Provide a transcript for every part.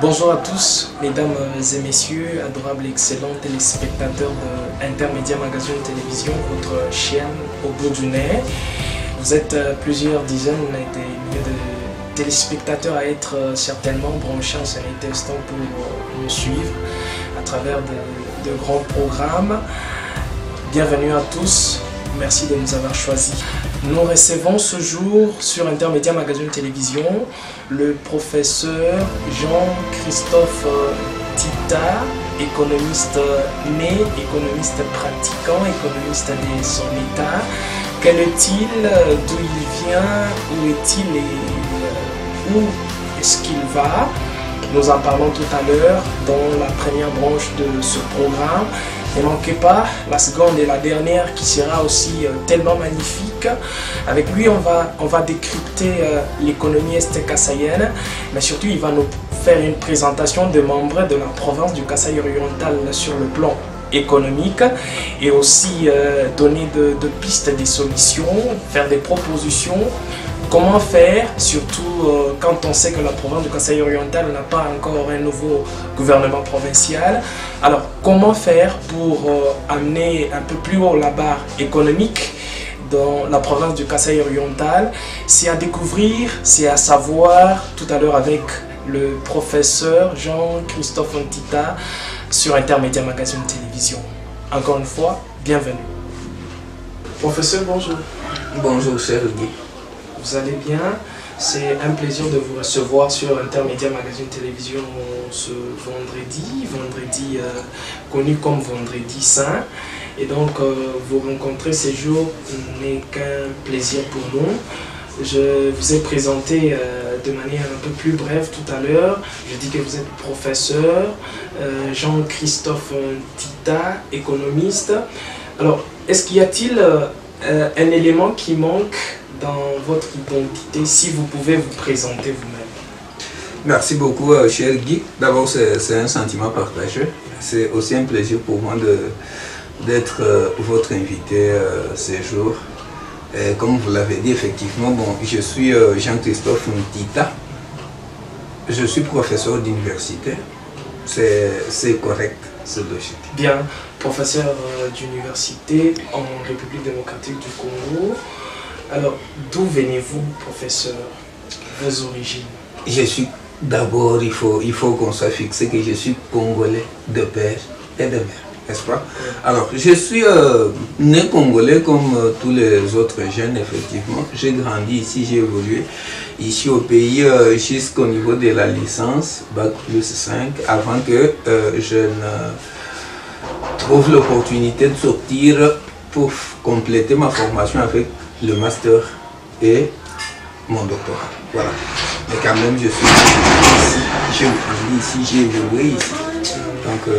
Bonjour à tous, mesdames et messieurs, adorables et excellents téléspectateurs de Intermédia Magazine Télévision, votre chaîne au bout du nez. Vous êtes plusieurs dizaines et des milliers de téléspectateurs à être certainement branchés en cet instant pour nous suivre à travers de grands programmes. Bienvenue à tous, merci de nous avoir choisis. Nous recevons ce jour sur Intermédia Magazine Télévision le professeur Jean-Christophe Tita, économiste né, économiste pratiquant, économiste de son état. Quel est-il, d'où il vient, où est-il et où est-ce qu'il va? Nous en parlons tout à l'heure dans la première branche de ce programme. Ne manquez pas la seconde et la dernière qui sera aussi tellement magnifique. Avec lui, on va décrypter l'économie est-kassaïenne, mais surtout, il va nous faire une présentation des membres de la province du Kasaï oriental sur le plan économique et aussi donner de pistes, des solutions, faire des propositions. Comment faire, surtout quand on sait que la province du Kasaï oriental n'a pas encore un nouveau gouvernement provincial. Alors, comment faire pour amener un peu plus haut la barre économique dans la province du Kasaï oriental? C'est à découvrir, c'est à savoir tout à l'heure avec le professeur Jean-Christophe Tita sur Intermédia Magazine Télévision. Encore une fois, bienvenue. Professeur, bonjour. Bonjour, cher Guy. Vous allez bien? C'est un plaisir de vous recevoir sur Intermédia Magazine Télévision ce vendredi connu comme vendredi saint. Et donc vous rencontrer ces jours n'est qu'un plaisir pour nous. Je vous ai présenté de manière un peu plus brève tout à l'heure. Je dis que vous êtes professeur, Jean-Christophe Tita, économiste. Alors, est-ce qu'il y a-t-il un élément qui manque dans votre identité, si vous pouvez vous présenter vous-même? Merci beaucoup, cher Guy. D'abord, c'est un sentiment partagé. C'est aussi un plaisir pour moi d'être votre invité ces jours. Et comme vous l'avez dit, effectivement, bon, je suis Jean-Christophe Tita. Je suis professeur d'université. C'est correct, c'est logique. Bien, professeur d'université en République démocratique du Congo. Alors, d'où venez-vous, professeur? Vos origines? Je suis d'abord, il faut qu'on soit fixé que je suis congolais de père et de mère, n'est-ce pas? Oui. Alors, je suis né congolais comme tous les autres jeunes, effectivement. J'ai grandi ici, j'ai évolué ici au pays jusqu'au niveau de la licence, Bac plus 5, avant que je ne trouve l'opportunité de sortir pour compléter ma formation avec le master et mon doctorat. Voilà. Mais quand même, je suis ici, j'ai grandi ici, j'ai évolué ici. Donc,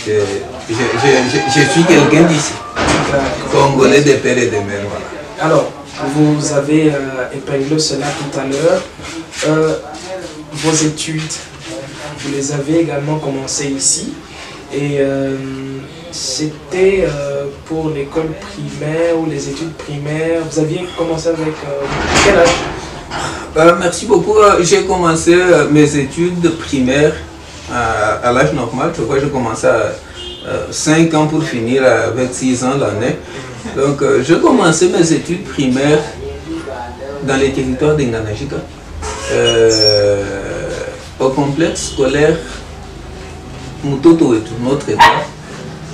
je suis quelqu'un d'ici. Congolais de père et de mère. Voilà. Alors, vous avez épinglé cela tout à l'heure. Vos études, vous les avez également commencées ici. Et c'était pour l'école primaire ou les études primaires. Vous aviez commencé avec quel âge? Merci beaucoup. J'ai commencé mes études primaires à l'âge normal. Je crois que j'ai commencé à 5 ans pour finir avec 6 ans l'année. Donc j'ai commencé mes études primaires dans les territoires d'Nganajika, au complexe scolaire Mutoto et tout, notre état.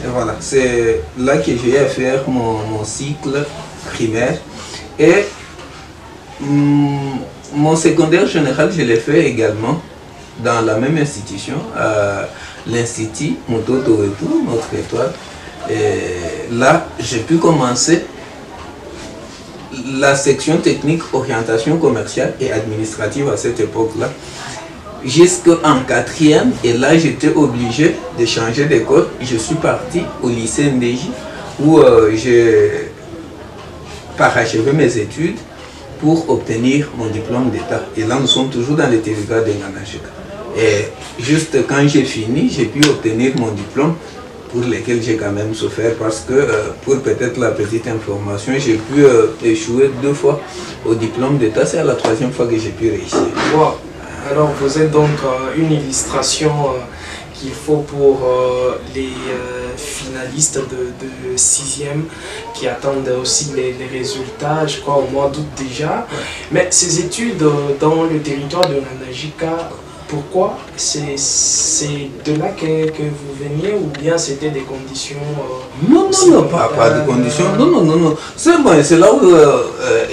Et voilà, c'est là que j'ai eu à faire mon cycle primaire. Et mon secondaire général, je l'ai fait également dans la même institution, l'Institut Mutoto et tout, notre étoile. Et là, j'ai pu commencer la section technique orientation commerciale et administrative à cette époque-là, jusqu'en 4e, et là j'étais obligé de changer d'école. Je suis parti au lycée Ndéji où j'ai parachevé mes études pour obtenir mon diplôme d'État. Et là nous sommes toujours dans les territoires de Nganajika. Et juste quand j'ai fini, j'ai pu obtenir mon diplôme, pour lequel j'ai quand même souffert parce que, pour peut-être la petite information, j'ai pu échouer 2 fois au diplôme d'État. C'est la 3e fois que j'ai pu réussir. Wow. Alors vous êtes donc une illustration qu'il faut pour les finalistes de 6e qui attendent aussi les résultats, je crois au mois d'août déjà. Mais ces études dans le territoire de Nganajika, pourquoi c'est de là que vous veniez ou bien c'était des conditions Non, pas de conditions. Non. C'est bon, c'est là où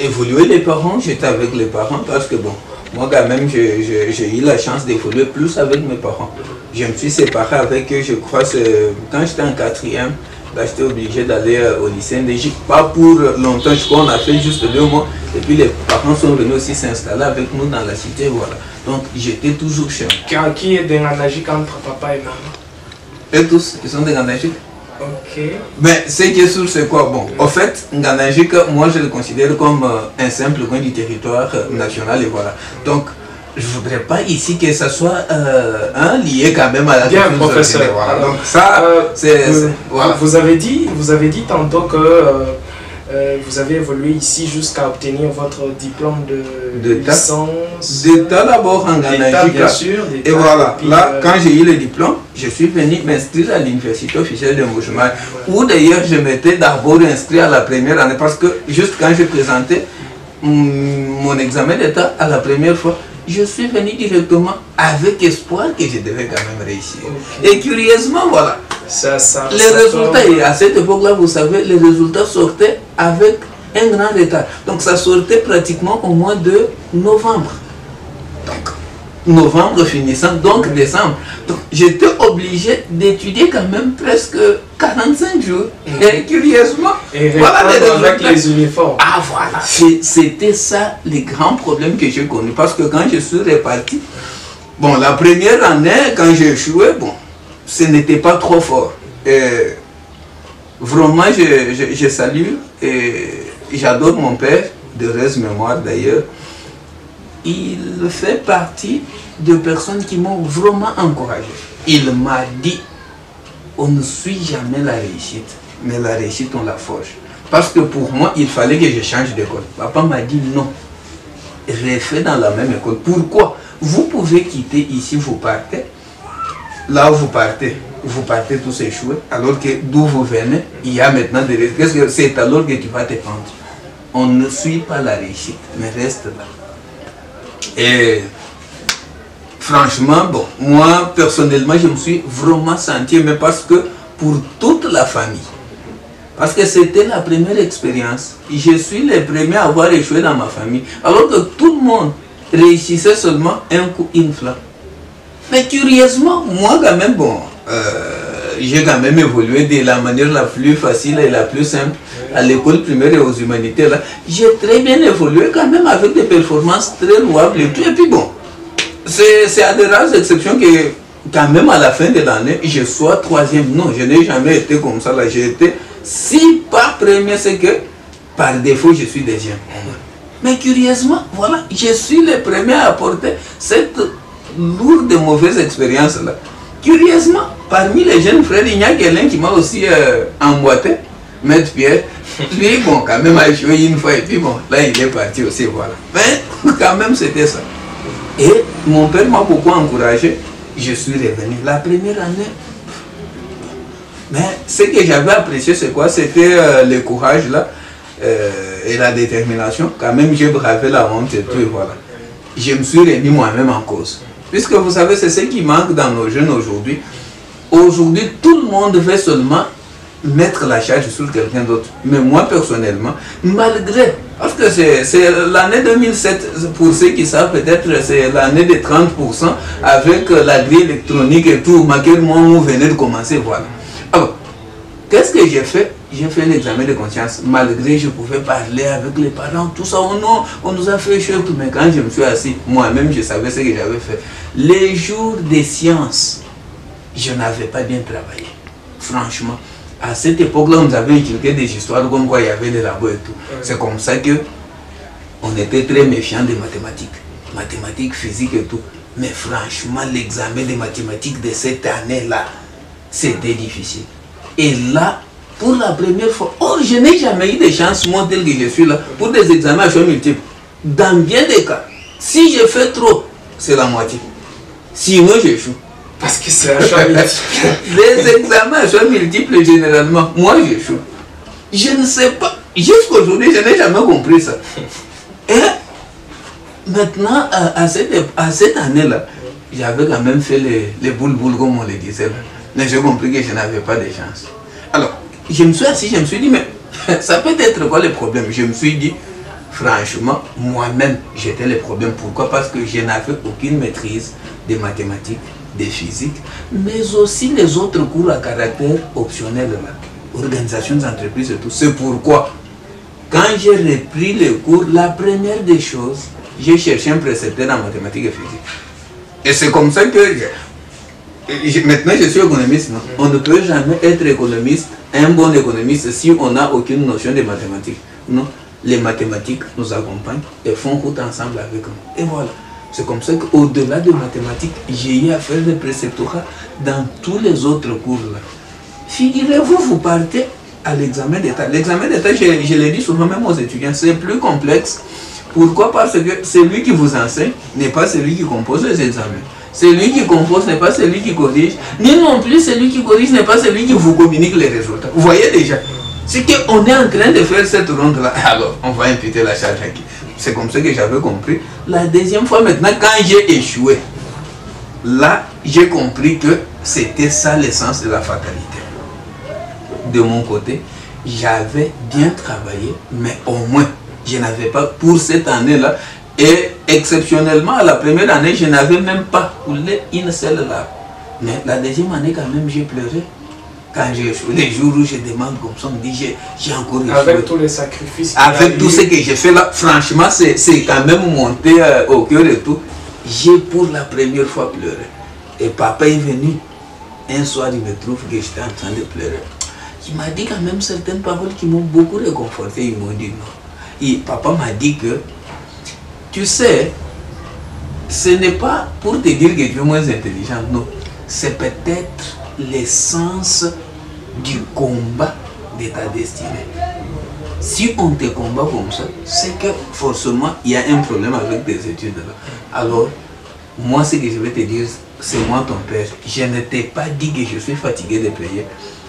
évoluaient les parents. J'étais avec les parents parce que bon, moi quand même j'ai eu la chance d'évoluer plus avec mes parents. Je me suis séparé avec eux, je crois, quand j'étais en 4e. Là, j'étais obligé d'aller au lycée NDJ, pas pour longtemps, je crois, on a fait juste 2 mois. Et puis les parents sont venus aussi s'installer avec nous dans la cité, voilà. Donc j'étais toujours chez moi. Qui est de Nganajika entre papa et maman? Et tous, ils sont de Nganajika. Ok. Mais ce qui est sûr, c'est quoi? Bon, en fait, Nganajika, moi je le considère comme un simple coin du territoire national, et voilà. Donc, je ne voudrais pas ici que ça soit lié quand même à la bien, professeur. Voilà. Alors, donc ça, voilà. Vous avez dit tantôt que vous avez évolué ici jusqu'à obtenir votre diplôme de licence. D'État d'abord en Nganajika. Bien sûr. Et voilà, là, quand j'ai eu le diplôme, je suis venu m'inscrire à l'université officielle de Mbujimai, où d'ailleurs je m'étais d'abord inscrit à la première année, parce que juste quand j'ai présenté mon examen d'État à la première fois, je suis venu directement avec espoir que je devais quand même réussir. Okay. Et curieusement, voilà, les résultats, et à cette époque-là, vous savez, les résultats sortaient avec un grand retard. Donc ça sortait pratiquement au mois de novembre. Donc, novembre finissant, donc décembre. Donc j'étais obligé d'étudier quand même presque 45 jours. Et curieusement, voilà les résultats. Avec les uniformes. Ah voilà, c'était ça les grands problèmes que j'ai connus. Parce que quand je suis reparti, bon, la première année, quand j'ai échoué, bon, ce n'était pas trop fort. Et vraiment, je salue et j'adore mon père, de heureuse mémoire d'ailleurs. Il fait partie de personnes qui m'ont vraiment encouragé. Il m'a dit, on ne suit jamais la réussite, mais la réussite on la forge. Parce que pour moi, il fallait que je change d'école. Papa m'a dit non, refais dans la même école. Pourquoi? Vous pouvez quitter ici, vous partez. Là où vous partez tous échoués, alors que d'où vous venez, il y a maintenant des risques. Qu'est-ce que c'est alors que tu vas te prendre? On ne suit pas la réussite, mais reste là. Et franchement, bon, moi personnellement, je me suis vraiment senti, mais parce que pour toute la famille, parce que c'était la première expérience, je suis le premier à avoir échoué dans ma famille, alors que tout le monde réussissait seulement un coup, une flamme. Mais curieusement, moi quand même, bon, j'ai quand même évolué de la manière la plus facile et la plus simple à l'école primaire et aux humanités. Là, j'ai très bien évolué quand même avec des performances très louables et tout. Et puis bon, c'est à des rares exceptions que quand même à la fin de l'année, je sois 3e. Non, je n'ai jamais été comme ça. Là, j'ai été, si pas premier, c'est que par défaut, je suis 2e. Mais curieusement, voilà, je suis le premier à apporter cette lourde et mauvaise expérience là. Curieusement, parmi les jeunes frères, il y a quelqu'un qui m'a aussi emboîté, Maître Pierre. Lui, bon, quand même, a échoué une fois et puis bon, là, il est parti aussi, voilà. Mais quand même, c'était ça. Et mon père m'a beaucoup encouragé. Je suis revenu la première année. Mais ce que j'avais apprécié, c'est quoi? C'était le courage là et la détermination. Quand même, j'ai bravé la honte et tout, et voilà. Je me suis remis moi-même en cause. Puisque vous savez, c'est ce qui manque dans nos jeunes aujourd'hui. Aujourd'hui, tout le monde veut seulement mettre la charge sur quelqu'un d'autre. Mais moi, personnellement, malgré, parce que c'est l'année 2007, pour ceux qui savent peut-être, c'est l'année de 30% avec la grille électronique et tout, malgré moi, on venait de commencer, voilà. Alors, qu'est-ce que j'ai fait? J'ai fait l'examen de conscience, malgré je pouvais parler avec les parents, tout ça, on nous a fait choc, mais quand je me suis assis, moi-même je savais ce que j'avais fait. Les jours des sciences, je n'avais pas bien travaillé, franchement. À cette époque-là, on nous avait inculqué des histoires comme quoi il y avait des labos et tout. C'est comme ça que on était très méfiants des mathématiques, physique et tout. Mais franchement, l'examen de mathématiques de cette année-là, c'était difficile. Et là, pour la première fois, je n'ai jamais eu de chance, moi tel que je suis là, pour des examens à choix multiples. Dans bien des cas, si je fais trop, c'est la moitié. Sinon, j'échoue. Parce que c'est un choix multiple. Les examens sont multiples généralement. Moi, j'échoue. Je ne sais pas. Jusqu'aujourd'hui, je n'ai jamais compris ça. Et maintenant, à cette année-là, j'avais quand même fait les boules-boules, comme on le disait. Là. Mais j'ai compris que je n'avais pas de chance. Alors, je me suis assis, je me suis dit, mais ça peut être quoi le problème? Je me suis dit, franchement, moi-même, j'étais le problème. Pourquoi? Parce que je n'avais aucune maîtrise des mathématiques, des physiques, mais aussi les autres cours à caractère optionnel, là, organisation des entreprises et tout. C'est pourquoi, quand j'ai repris les cours, la première des choses, j'ai cherché un précepteur en mathématiques et physique. Et c'est comme ça que, maintenant je suis économiste, non? On ne peut jamais être économiste, un bon économiste, si on n'a aucune notion de mathématiques. Non, les mathématiques nous accompagnent et font route ensemble avec nous. Et voilà. C'est comme ça qu'au-delà de mathématiques, j'ai eu à faire le préceptorat dans tous les autres cours là. Figurez-vous, vous partez à l'examen d'État. L'examen d'État, je l'ai dit souvent même aux étudiants, c'est plus complexe. Pourquoi? Parce que celui qui vous enseigne n'est pas celui qui compose les examens. Celui qui compose n'est pas celui qui corrige, ni non plus celui qui corrige n'est pas celui qui vous communique les résultats. Vous voyez déjà? C'est qu'on est en train de faire cette ronde-là. Alors, on va imputer la charge à qui? C'est comme ça que j'avais compris. La deuxième fois maintenant, quand j'ai échoué, là, j'ai compris que c'était ça l'essence de la fatalité. De mon côté, j'avais bien travaillé, mais au moins, je n'avais pas, pour cette année-là, et exceptionnellement, à la première année, je n'avais même pas coulé une seule larme. Mais la deuxième année, quand même, j'ai pleuré. Quand j'ai échoué, les jours où je demande comme ça, on me dit, j'ai encore échoué. Avec tous les sacrifices. Avec tout ce que j'ai fait là, franchement, c'est quand même monté au cœur et tout. J'ai pour la première fois pleuré. Et papa est venu. Un soir, il me trouve que j'étais en train de pleurer. Il m'a dit quand même certaines paroles qui m'ont beaucoup réconforté. Ils m'ont dit non. Et papa m'a dit que, tu sais, ce n'est pas pour te dire que tu es moins intelligent, non. C'est peut-être l'essence du combat de ta destinée. Si on te combat comme ça, c'est que forcément il y a un problème avec tes études là. Alors, moi ce que je vais te dire, c'est moi ton père. Je ne t'ai pas dit que je suis fatigué de payer,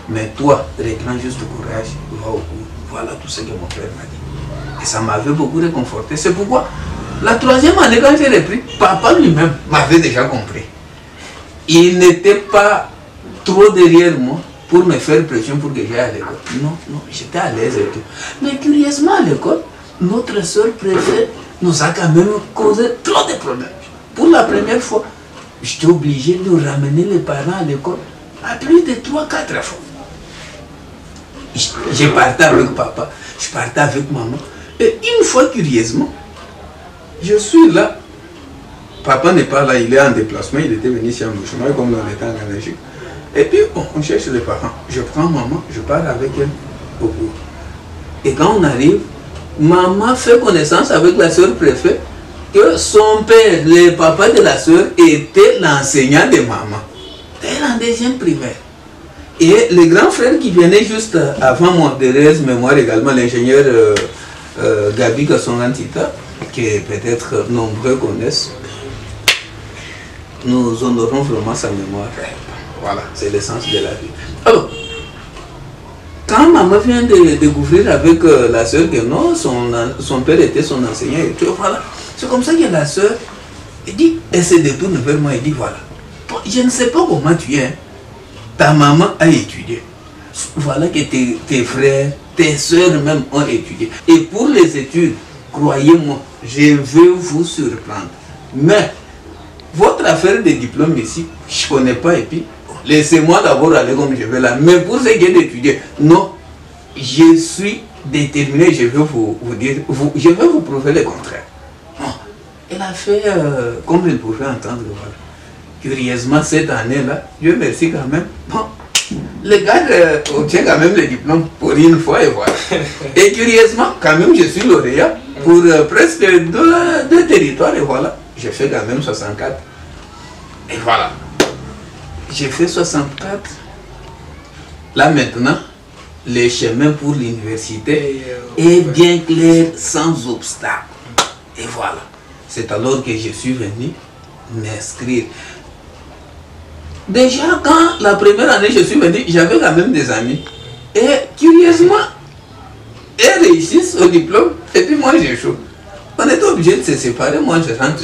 mais toi, reprends juste courage, va au cours. Voilà tout ce que mon père m'a dit. Et ça m'avait beaucoup réconforté. C'est pourquoi, la troisième année quand j'ai repris, papa lui-même m'avait déjà compris. Il n'était pas trop derrière moi pour me faire pression pour que j'aille à l'école. Non, non, j'étais à l'aise et tout. Mais curieusement à l'école, notre soeur préférée nous a quand même causé trop de problèmes. Pour la première fois, j'étais obligé de ramener les parents à l'école à plus de 3-4 fois. Je partais avec papa, je partais avec maman. Et une fois, curieusement, je suis là. Papa n'est pas là, il est en déplacement, il était venu ici en Bouchement, comme dans les temps en Belgique. Et puis, on cherche les parents. Je prends maman, je parle avec elle au cours. Et quand on arrive, maman fait connaissance avec la soeur préfète que son père, le papa de la soeur, était l'enseignant de maman. Elle en deuxième primaire. Et le grand frère qui venait juste avant moi, de mémoire également, l'ingénieur Gabi Kassongantita, que peut-être nombreux connaissent, nous honorons vraiment sa mémoire. Voilà, c'est l'essence de la vie. Alors, quand maman vient de découvrir avec la soeur que non, son père était son enseignant, et tout, voilà. C'est comme ça que la soeur dit, elle se détourne vers moi et dit, voilà, je ne sais pas comment tu es, hein. Ta maman a étudié. Voilà que tes frères, tes soeurs même ont étudié. Et pour les études, croyez-moi, je veux vous surprendre. Mais, votre affaire de diplôme ici, je ne connais pas et puis, laissez-moi d'abord aller comme je vais là. Mais pour ce qui est d'étudier, non, je suis déterminé, je vais vous dire, je vais vous prouver le contraire. Bon, elle a fait comme elle pouvait entendre. Voilà. Curieusement, cette année-là, Dieu merci quand même. Bon, le gars obtient quand même le diplôme pour une fois et voilà. Et curieusement, quand même, je suis lauréat pour presque deux territoires et voilà. J'ai fait quand même 64. Et voilà. J'ai fait 64. Là maintenant, le chemin pour l'université est bien clair, sans obstacle. Et voilà. C'est alors que je suis venu m'inscrire. Déjà, quand la première année je suis venu, j'avais quand même des amis. Et curieusement, ils réussissent au diplôme, et puis moi j'échoue. On était obligé de se séparer, moi je rentre.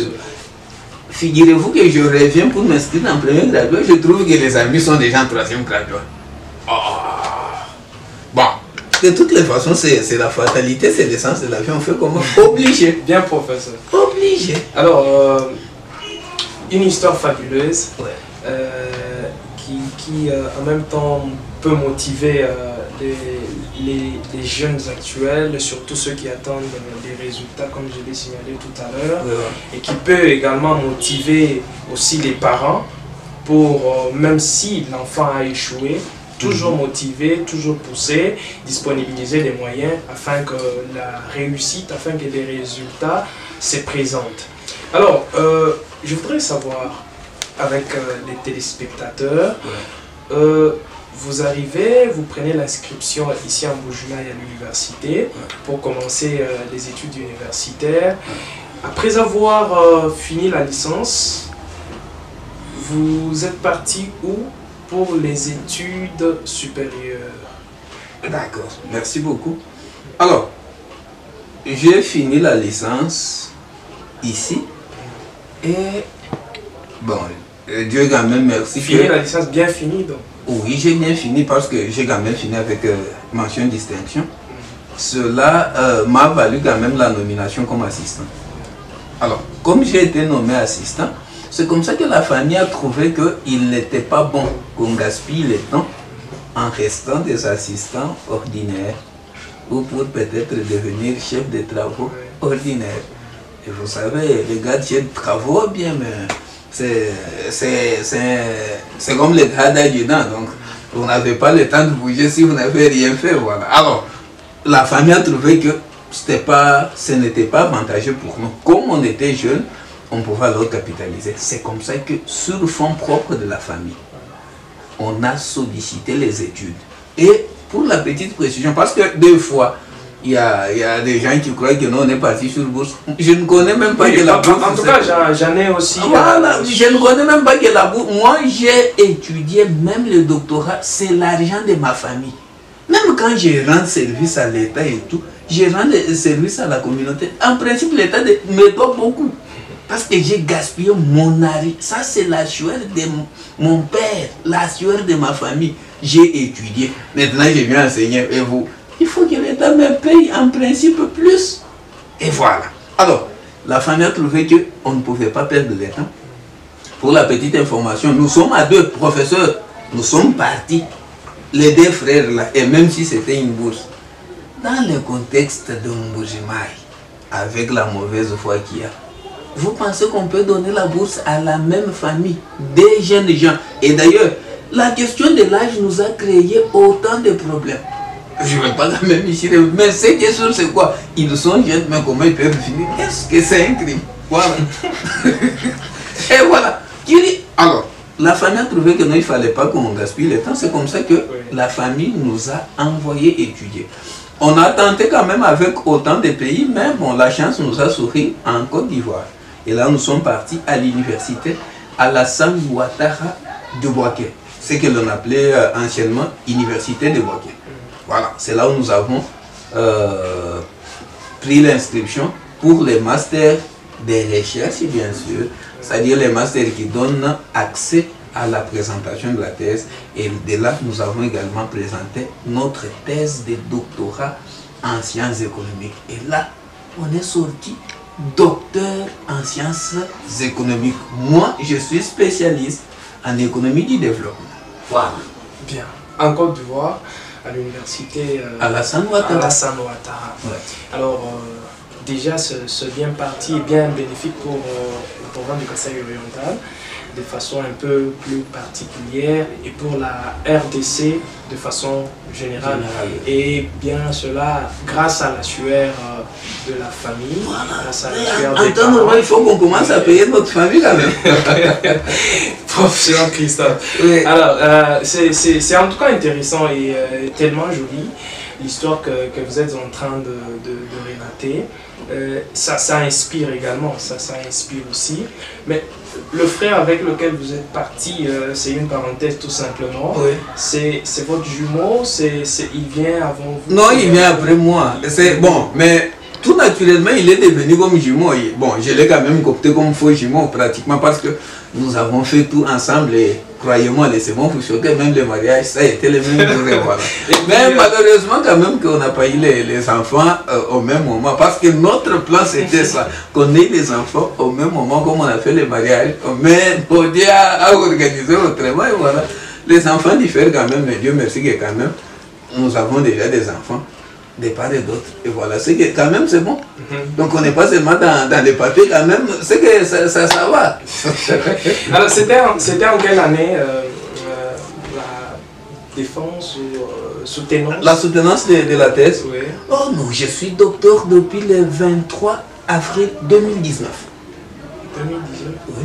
Figurez-vous que je reviens pour m'inscrire en premier graduat, je trouve que les amis sont déjà en troisième graduat. Oh. Bon, de toutes les façons, c'est la fatalité, c'est l'essence de la vie, on fait comment? Obligé. Bien, professeur. Obligé. Alors, une histoire fabuleuse, Ouais. qui en même temps peut motiver les jeunes actuels, surtout ceux qui attendent des résultats, comme je l'ai signalé tout à l'heure, Ouais. et qui peut également motiver aussi les parents pour, même si l'enfant a échoué, toujours motiver, toujours pousser, disponibiliser les moyens afin que la réussite, afin que les résultats se présentent. Alors, je voudrais savoir, avec les téléspectateurs, vous arrivez, vous prenez l'inscription ici en Buju-Mayi à l'université pour commencer les études universitaires. Après avoir fini la licence, vous êtes parti où pour les études supérieures? D'accord, merci beaucoup. Alors, j'ai fini la licence ici et bon, Dieu quand même merci. Fini la licence bien finie donc? Oui, j'ai bien fini parce que j'ai quand même fini avec mention distinction. Cela m'a valu quand même la nomination comme assistant. Alors, comme j'ai été nommé assistant, c'est comme ça que la famille a trouvé qu'il n'était pas bon qu'on gaspille le temps en restant des assistants ordinaires ou pour peut-être devenir chef de travaux ordinaires. Et vous savez, les gars de chef de travaux, bien, mais c'est comme les gars d'adjudant, donc vous n'avez pas le temps de bouger si vous n'avez rien fait, voilà. Alors, la famille a trouvé que ce n'était pas avantageux pour nous. Comme on était jeunes, on pouvait alors capitaliser. C'est comme ça que, sur le fonds propre de la famille, on a sollicité les études. Et pour la petite précision, parce que des fois, il y a des gens qui croient que nous on est parti sur bourse. Je ne connais même pas que la bourse. En tout cas, j'en ai aussi. Voilà, je ne connais même pas que la bourse. Moi, j'ai étudié même le doctorat, c'est l'argent de ma famille. Même quand je rends service à l'État et tout, je rends service à la communauté. En principe, l'État me doit beaucoup. Parce que j'ai gaspillé mon argent. Ça, c'est la sueur de mon père, la sueur de ma famille. J'ai étudié. Maintenant, je viens enseigner. Et vous, il faut que l'État me paye en principe plus. Et voilà. Alors, la famille a trouvé qu'on ne pouvait pas perdre le temps. Pour la petite information, nous sommes à 2 professeurs. Nous sommes partis, les 2 frères là, et même si c'était une bourse. Dans le contexte de Buju-Mayi, avec la mauvaise foi qu'il y a, vous pensez qu'on peut donner la bourse à la même famille, des jeunes gens? Et d'ailleurs, la question de l'âge nous a créé autant de problèmes. Je ne vais pas quand même ici, mais ce qui est sûr, c'est quoi? Ils sont jeunes, mais comment ils peuvent finir? Est-ce que c'est un crime? Voilà. Et voilà. Alors, la famille a trouvé que non, il ne fallait pas qu'on gaspille le temps. C'est comme ça que la famille nous a envoyé étudier. On a tenté quand même avec autant de pays, mais bon, la chance nous a souri en Côte d'Ivoire. Et là, nous sommes partis à l'université Alassane Ouattara de Bouaké. Ce que l'on appelait anciennement Université de Bouaké. Voilà, c'est là où nous avons pris l'inscription pour les masters des recherches, bien sûr. C'est-à-dire les masters qui donnent accès à la présentation de la thèse. Et de là, nous avons également présenté notre thèse de doctorat en sciences économiques. Et là, on est sorti docteur en sciences économiques. Moi, je suis spécialiste en économie du développement. Voilà. Bien. En Côte d'Ivoire, à l'université Alassane Ouattara. Ouais. Alors, déjà, ce bien parti est bien bénéfique pour le programme du Kasaï oriental, de façon un peu plus particulière, et pour la RDC de façon générale. Et bien cela, grâce à la sueur de la famille, voilà. Grâce à la sueur des en temps parents. normal, il faut qu'on commence à payer notre famille quand même. Professeur Christophe. Oui. Alors, c'est en tout cas intéressant et tellement joli l'histoire que vous êtes en train de relater. ça inspire également, ça inspire aussi. Mais le frère avec lequel vous êtes parti, c'est une parenthèse tout simplement. Oui. C'est votre jumeau, il vient avant vous? Non, il vient après moi. C'est bon, mais tout naturellement, il est devenu comme jumeau. Bon, je l'ai quand même coopté comme faux jumeau pratiquement parce que nous avons fait tout ensemble et croyez-moi, laissez-moi vous choquer, même le mariage, ça a été le même jour. Voilà. Mais malheureusement, quand même, qu'on n'a pas eu les enfants au même moment. Parce que notre plan, c'était ça, qu'on ait des enfants au même moment, comme on a fait le mariage. Mais Dieu a organisé autrement. Et voilà. Les enfants diffèrent quand même, mais Dieu merci que quand même, nous avons déjà des enfants, des part et d'autres. Et voilà, c'est que quand même, c'est bon. Donc on n'est pas seulement dans les papiers, quand même, c'est que ça va. Alors, c'était en quelle année la défense ou soutenance? La soutenance de la thèse? Oui. Oh non, je suis docteur depuis le 23 avril 2019. 2019? Oui.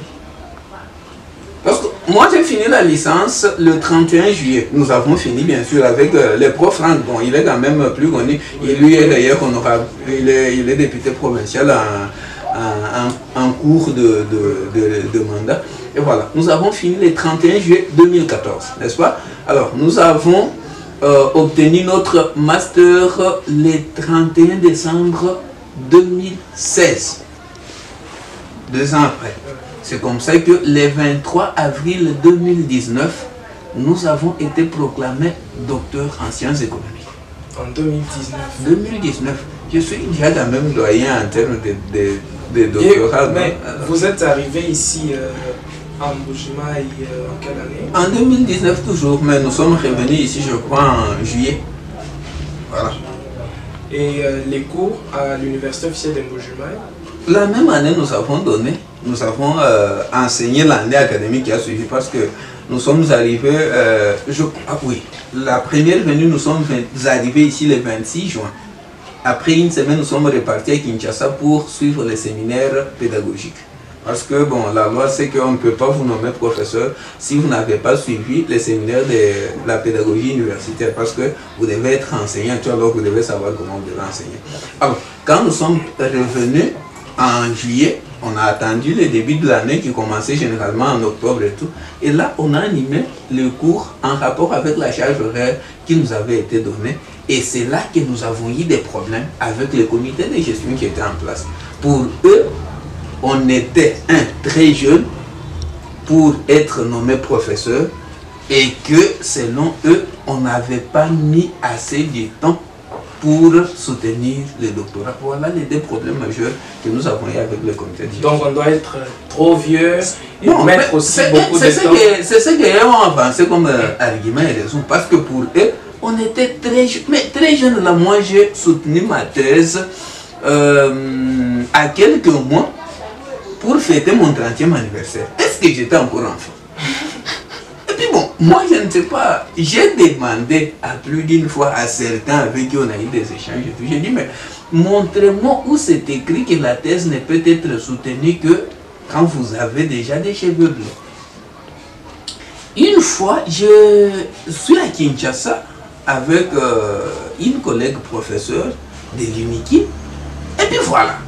Parce que moi j'ai fini la licence le 31 juillet. Nous avons fini bien sûr avec les profs Franck. Bon, il est quand même plus connu. Et lui est d'ailleurs honorable. Il est député provincial en cours de mandat. Et voilà, nous avons fini le 31 juillet 2014, n'est-ce pas? Alors, nous avons obtenu notre master le 31 décembre 2016. 2 ans après. C'est comme ça que le 23 avril 2019, nous avons été proclamés docteurs en sciences économiques. En 2019. 2019. Je suis déjà quand même doyen en termes de doctorat. Mais vous êtes arrivé ici en Mbuji-Mayi en quelle année? En 2019 toujours, mais nous sommes revenus ici, je crois, en juillet. Voilà. Et les cours à l'université officielle de Mbuji-Mayi? La même année, nous avons donné, nous avons enseigné l'année académique qui a suivi parce que nous sommes arrivés, oui, la première venue, nous sommes arrivés ici le 26 juin. Après une semaine, nous sommes repartis à Kinshasa pour suivre les séminaires pédagogiques. Parce que, bon, la loi, c'est qu'on ne peut pas vous nommer professeur si vous n'avez pas suivi les séminaires de la pédagogie universitaire. Parce que vous devez être enseignant, alors vous devez savoir comment vous devez enseigner. Alors, quand nous sommes revenus, en juillet, on a attendu le début de l'année qui commençait généralement en octobre et tout. Et là, on a animé le cours en rapport avec la charge horaire qui nous avait été donnée. Et c'est là que nous avons eu des problèmes avec le comité de gestion qui était en place. Pour eux, on était très jeune pour être nommé professeur et que selon eux, on n'avait pas mis assez de temps pour soutenir le doctorat. Voilà les 2 problèmes majeurs que nous avons eu avec le comité de gestion. Donc on doit être trop vieux et non, mettre aussi beaucoup de temps. C'est ce qu'ils ont avancé comme argument et raison. Parce que pour eux, on était très jeunes. Mais très jeunes, là, moi j'ai soutenu ma thèse à quelques mois pour fêter mon 30e anniversaire. Est-ce que j'étais encore enfant? Et puis bon, moi je ne sais pas, j'ai demandé à plus d'une fois à certains avec qui on a eu des échanges et tout. J'ai dit, mais montrez-moi où c'est écrit que la thèse ne peut être soutenue que quand vous avez déjà des cheveux blancs. Une fois, je suis à Kinshasa avec une collègue professeure de l'UNIKI, et puis voilà.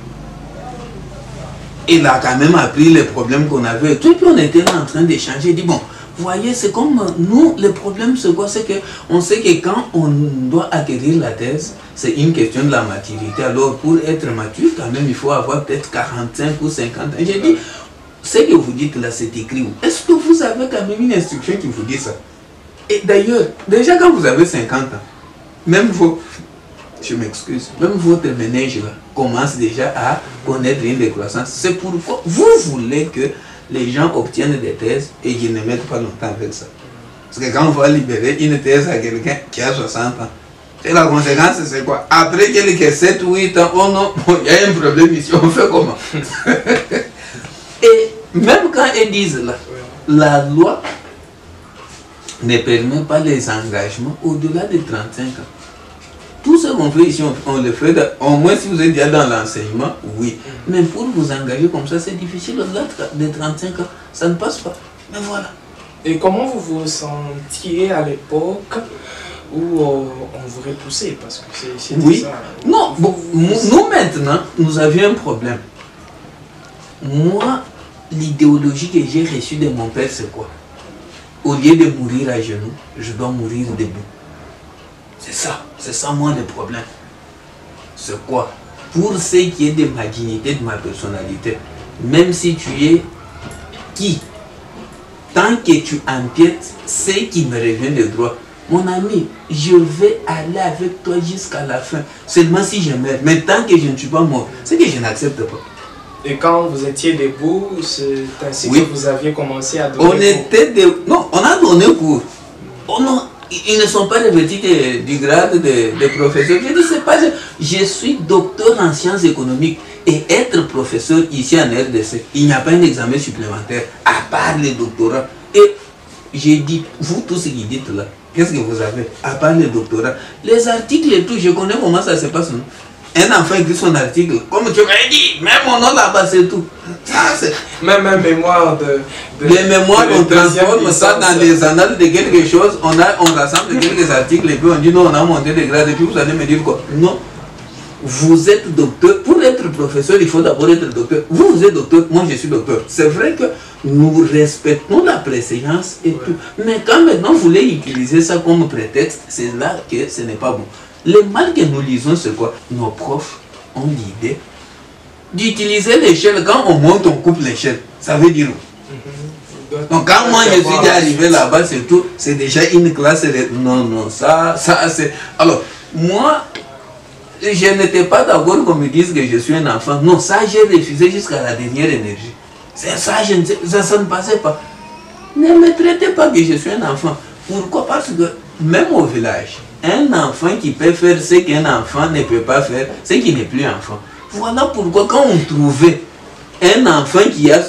Il a quand même appris les problèmes qu'on avait. Et puis on était là en train d'échanger. Il dit, bon, vous voyez, c'est comme nous, le problème c'est quoi? C'est qu'on sait que quand on doit acquérir la thèse, c'est une question de la maturité. Alors pour être mature, quand même, il faut avoir peut-être 45 ou 50 ans. J'ai dit, ce que vous dites là, c'est écrit où? Est-ce que vous avez quand même une instruction qui vous dit ça? Et d'ailleurs, déjà quand vous avez 50 ans, même vos... Je m'excuse. Même votre ménage là commence déjà à connaître une décroissance. C'est pourquoi vous voulez que les gens obtiennent des thèses et qu'ils ne mettent pas longtemps avec ça. Parce que quand on va libérer une thèse à quelqu'un qui a 60 ans, et la conséquence c'est quoi? Après quelques 7 ou 8 ans, oh non, il y a un problème ici, on fait comment? Et même quand ils disent là, la loi ne permet pas les engagements au-delà de 35 ans. Tout ce qu'on fait ici, on le fait, au moins si vous êtes déjà dans l'enseignement, oui. Mais pour vous engager comme ça, c'est difficile au-delà de 35 ans. Ça ne passe pas. Mais voilà. Et comment vous vous sentiez à l'époque où on vous repoussait parce que c'est oui. ça. Non, bon, nous maintenant, nous avions un problème. Moi, l'idéologie que j'ai reçue de mon père, c'est quoi? Au lieu de mourir à genoux, je dois mourir debout. C'est ça moi le problème. C'est quoi? Pour ce qui est de ma dignité, de ma personnalité, même si tu es qui, tant que tu empiètes, c'est qui me revient de droit. Mon ami, je vais aller avec toi jusqu'à la fin. Seulement si je meurs. Mais tant que je ne suis pas mort, c'est que je n'accepte pas. Et quand vous étiez debout, c'est ainsi oui. que vous aviez commencé à donner cours. Non, on a donné cours. Oh non, ils ne sont pas revêtus du grade de professeur. Je dis, c'est pas... Je suis docteur en sciences économiques. Et être professeur ici en RDC, il n'y a pas un examen supplémentaire, à part le doctorat. Et j'ai dit, vous tous ce qui dites là, qu'est-ce que vous avez, à part le doctorat? Les articles et tout, je connais comment ça se passe. Non? Un enfant écrit son article, comme tu m'as dit, même mon nom là-bas, c'est tout. Ça, c'est... Même un mémoire les mémoires, on transforme ça dans les annales de quelque chose, on rassemble quelques articles et puis on dit non, on a monté des grades, et puis vous allez me dire quoi? Non. Vous êtes docteur. Pour être professeur, il faut d'abord être docteur. Vous êtes docteur, moi je suis docteur. C'est vrai que nous respectons la préséance et tout. Mais quand maintenant vous voulez utiliser ça comme prétexte, c'est là que ce n'est pas bon. Le mal que nous lisons, c'est quoi? Nos profs ont l'idée d'utiliser l'échelle. Quand on monte, on coupe l'échelle. Ça veut dire où? Donc quand moi je suis arrivé là-bas, c'est tout. C'est déjà une classe. Non, non, ça c'est... Alors, moi... Je n'étais pas d'accord qu'on me dise que je suis un enfant. Non, ça j'ai refusé jusqu'à la dernière énergie. C'est ça, ça ne passait pas. Ne me traitez pas que je suis un enfant. Pourquoi? Parce que même au village, un enfant qui peut faire ce qu'un enfant ne peut pas faire, c'est qu'il n'est plus enfant. Voilà pourquoi quand on trouvait un enfant qui a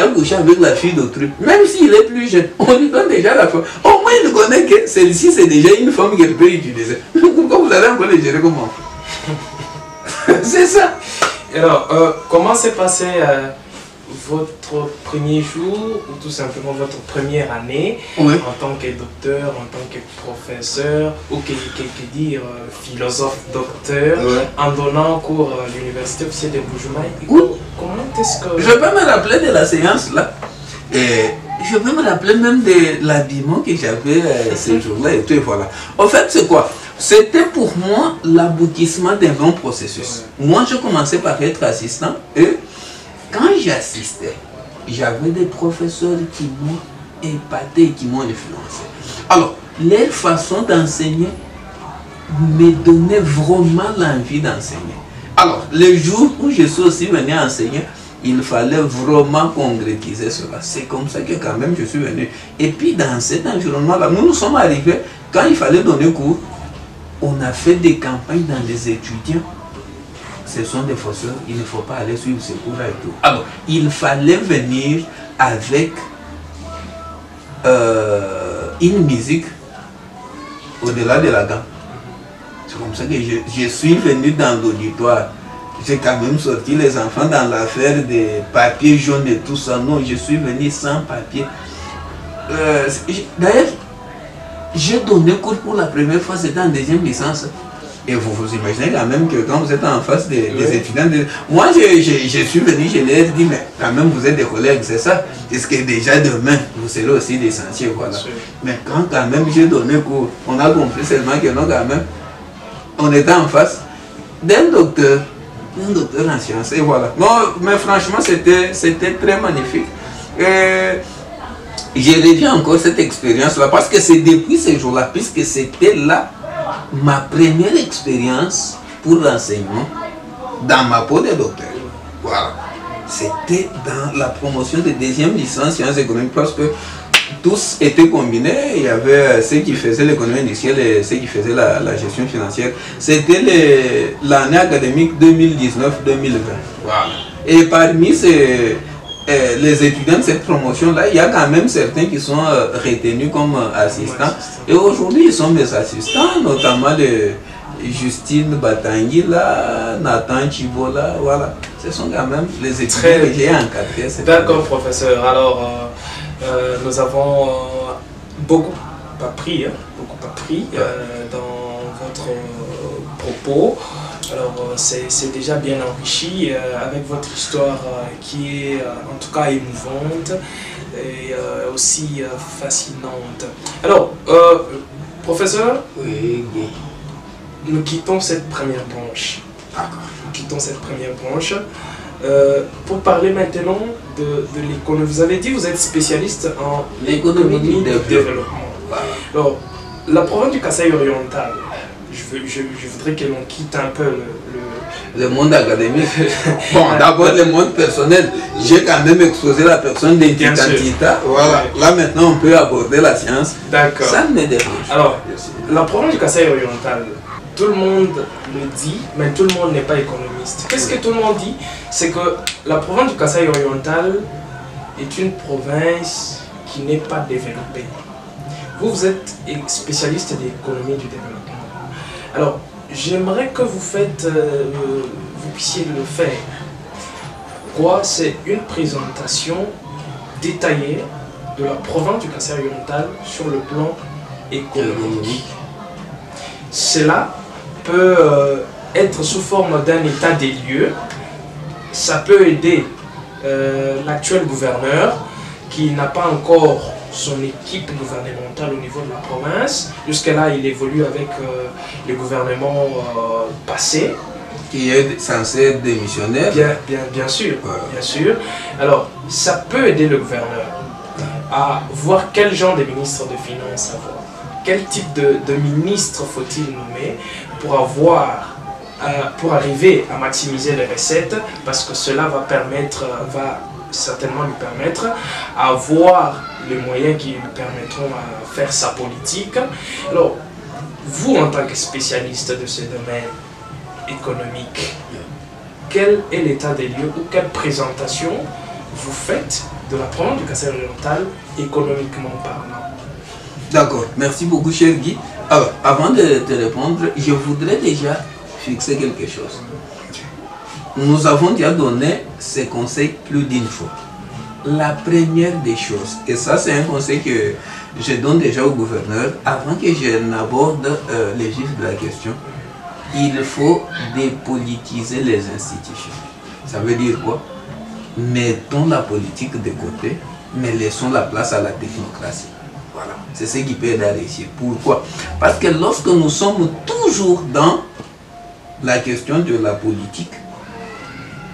couché avec la fille d'autrui, même s'il est plus jeune, on lui donne déjà la femme. Au moins il connaît que celle-ci c'est déjà une femme qu'elle peut utiliser. Pourquoi vous allez encore les gérer comme enfant? C'est ça. Alors, comment s'est passé votre premier jour ou tout simplement votre première année en tant que docteur, en tant que professeur ou que dire philosophe docteur en donnant cours à l'université officielle de Bujumaï? Comment est-ce que... Je peux me rappeler de la séance là. Et je peux me rappeler même de l'habillement que j'avais ce jour-là et tout et voilà. En fait, c'est quoi? C'était pour moi l'aboutissement d'un long processus. Moi, je commençais par être assistant et quand j'assistais, j'avais des professeurs qui m'ont épaté et qui m'ont influencé. Alors, leur façon d'enseigner me donnait vraiment l'envie d'enseigner. Alors, le jour où je suis aussi venu enseigner, il fallait vraiment concrétiser cela. C'est comme ça que quand même je suis venu. Et puis dans cet environnement-là, nous sommes arrivés, quand il fallait donner cours, on a fait des campagnes dans les étudiants. Ce sont des fausseurs, il ne faut pas aller suivre ces cours-là et tout. Alors, il fallait venir avec une musique au-delà de la gamme. C'est comme ça que je suis venu dans l'auditoire. J'ai quand même sorti les enfants dans l'affaire des papiers jaunes et tout ça. Non, je suis venu sans papier. D'ailleurs, j'ai donné cours pour la première fois, c'était en deuxième licence. Et vous imaginez quand même que quand vous êtes en face des étudiants, moi je suis venu, je leur ai dit, mais quand même vous êtes des collègues, c'est ça. Est-ce que déjà demain, vous serez aussi des sentiers, voilà. Mais quand même j'ai donné cours, on a compris seulement que non, quand même, on était en face d'un docteur en sciences, et voilà. Non, mais franchement, c'était très magnifique. Et j'ai revu encore cette expérience-là, parce que c'est depuis ce jour-là, puisque c'était là, ma première expérience pour l'enseignement dans ma peau de docteur. Voilà. C'était dans la promotion de deuxième licence sciences économiques parce que tous étaient combinés. Il y avait ceux qui faisaient l'économie industrielle et ceux qui faisaient la gestion financière. C'était l'année académique 2019-2020. Voilà. Et parmi les étudiants de cette promotion-là, il y a quand même certains qui sont retenus comme assistants. Et aujourd'hui, ils sont mes assistants, notamment Justine Batangui, Nathan Chibola, voilà. Ce sont quand même les étudiants que j'ai encadrés. D'accord, professeur. Alors, nous avons beaucoup appris, dans votre propos. Alors c'est déjà bien enrichi avec votre histoire qui est en tout cas émouvante et aussi fascinante. Alors, professeur, Oui, oui. nous quittons cette première branche. D'accord. Nous quittons cette première branche. Pour parler maintenant de l'économie. Vous avez dit que vous êtes spécialiste en L'économie du économie du développement. Voilà. Alors, la province du Kasaï oriental, je voudrais que l'on quitte un peu Le monde académique. Bon, d'abord le monde personnel. J'ai quand même exposé la personne Bien sûr. d'identité. Voilà. Ouais. Là maintenant on peut aborder la science. D'accord. Ça ne me dérange pas. Alors, la province du Kasaï oriental, tout le monde le dit, mais tout le monde n'est pas économiste. Qu'est-ce que tout le monde dit? C'est que la province du Kasaï oriental est une province qui n'est pas développée. Vous, vous êtes spécialiste d'économie du développement. Alors, j'aimerais que vous puissiez le faire. Pourquoi? C'est une présentation détaillée de la province du Kasaï oriental sur le plan économique. Cela peut être sous forme d'un état des lieux. Ça peut aider l'actuel gouverneur qui n'a pas encore son équipe gouvernementale au niveau de la province. Jusque-là, il évolue avec les gouvernements passés. Qui est censé être démissionnaire. Bien sûr, Voilà. bien sûr. Alors, ça peut aider le gouverneur à voir quel genre de ministre de finances avoir. Quel type de ministre faut-il nommer pour arriver à maximiser les recettes, parce que cela va certainement lui permettre à avoir les moyens qui lui permettront à faire sa politique. Alors, vous en tant que spécialiste de ce domaine économique, quel est l'état des lieux ou quelle présentation vous faites de la province du Kasaï oriental économiquement parlant? D'accord, merci beaucoup cher Guy. Alors, avant de te répondre, je voudrais déjà fixer quelque chose. Nous avons déjà donné ces conseils plus d'une fois. La première des choses, et ça c'est un conseil que je donne déjà au gouverneur, avant que je n'aborde les vifs de la question, il faut dépolitiser les institutions. Ça veut dire quoi? Mettons la politique de côté, mais laissons la place à la technocratie. Voilà, c'est ce qui peut aider à réussir. Pourquoi? Parce que lorsque nous sommes toujours dans la question de la politique,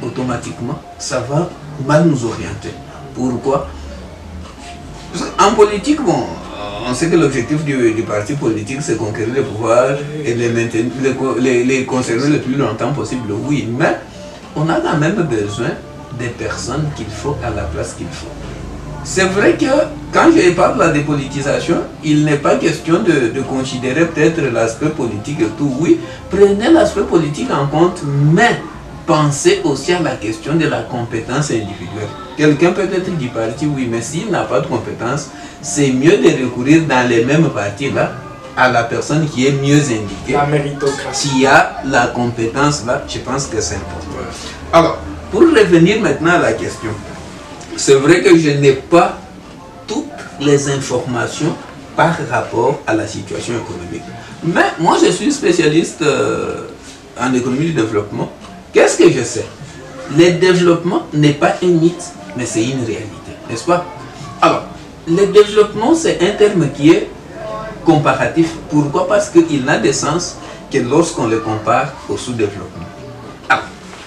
automatiquement, ça va mal nous orienter. Pourquoi? En politique, bon, on sait que l'objectif du parti politique, c'est conquérir le pouvoir et les maintenir, les conserver le plus longtemps possible, oui, mais on a quand même besoin des personnes qu'il faut à la place qu'il faut. C'est vrai que quand je parle de la dépolitisation, il n'est pas question de considérer peut-être l'aspect politique et tout. Oui, prenez l'aspect politique en compte, mais pensez aussi à la question de la compétence individuelle. Quelqu'un peut être du parti, oui, mais s'il n'a pas de compétence, c'est mieux de recourir dans les mêmes partis là à la personne qui est mieux indiquée. La méritocratie. Qui a la compétence là, je pense que c'est important. Alors, pour revenir maintenant à la question, c'est vrai que je n'ai pas toutes les informations par rapport à la situation économique. Mais moi, je suis spécialiste en économie du développement. Qu'est-ce que je sais? Le développement n'est pas un mythe, mais c'est une réalité, n'est-ce pas? Alors, le développement, c'est un terme qui est comparatif. Pourquoi? Parce qu'il n'a de sens que lorsqu'on le compare au sous-développement. Alors,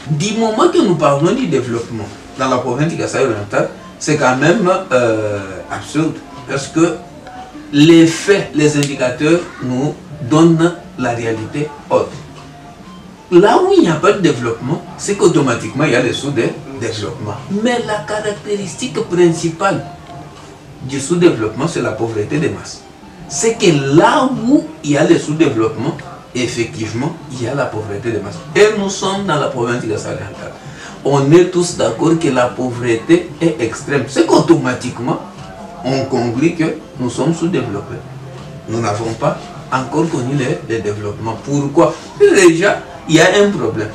du moment que nous parlons du développement dans la province du Kasaï oriental, c'est quand même absurde. Parce que les faits, les indicateurs nous donnent la réalité autre. Là où il n'y a pas de développement, c'est qu'automatiquement il y a le sous-développement. Mais la caractéristique principale du sous-développement, c'est la pauvreté des masses. C'est que là où il y a le sous-développement, effectivement, il y a la pauvreté des masses. Et nous sommes dans la province du Kasaï oriental. On est tous d'accord que la pauvreté est extrême. C'est qu'automatiquement, on conclut que nous sommes sous-développés. Nous n'avons pas encore connu le développement. Pourquoi? Déjà, il y a un problème.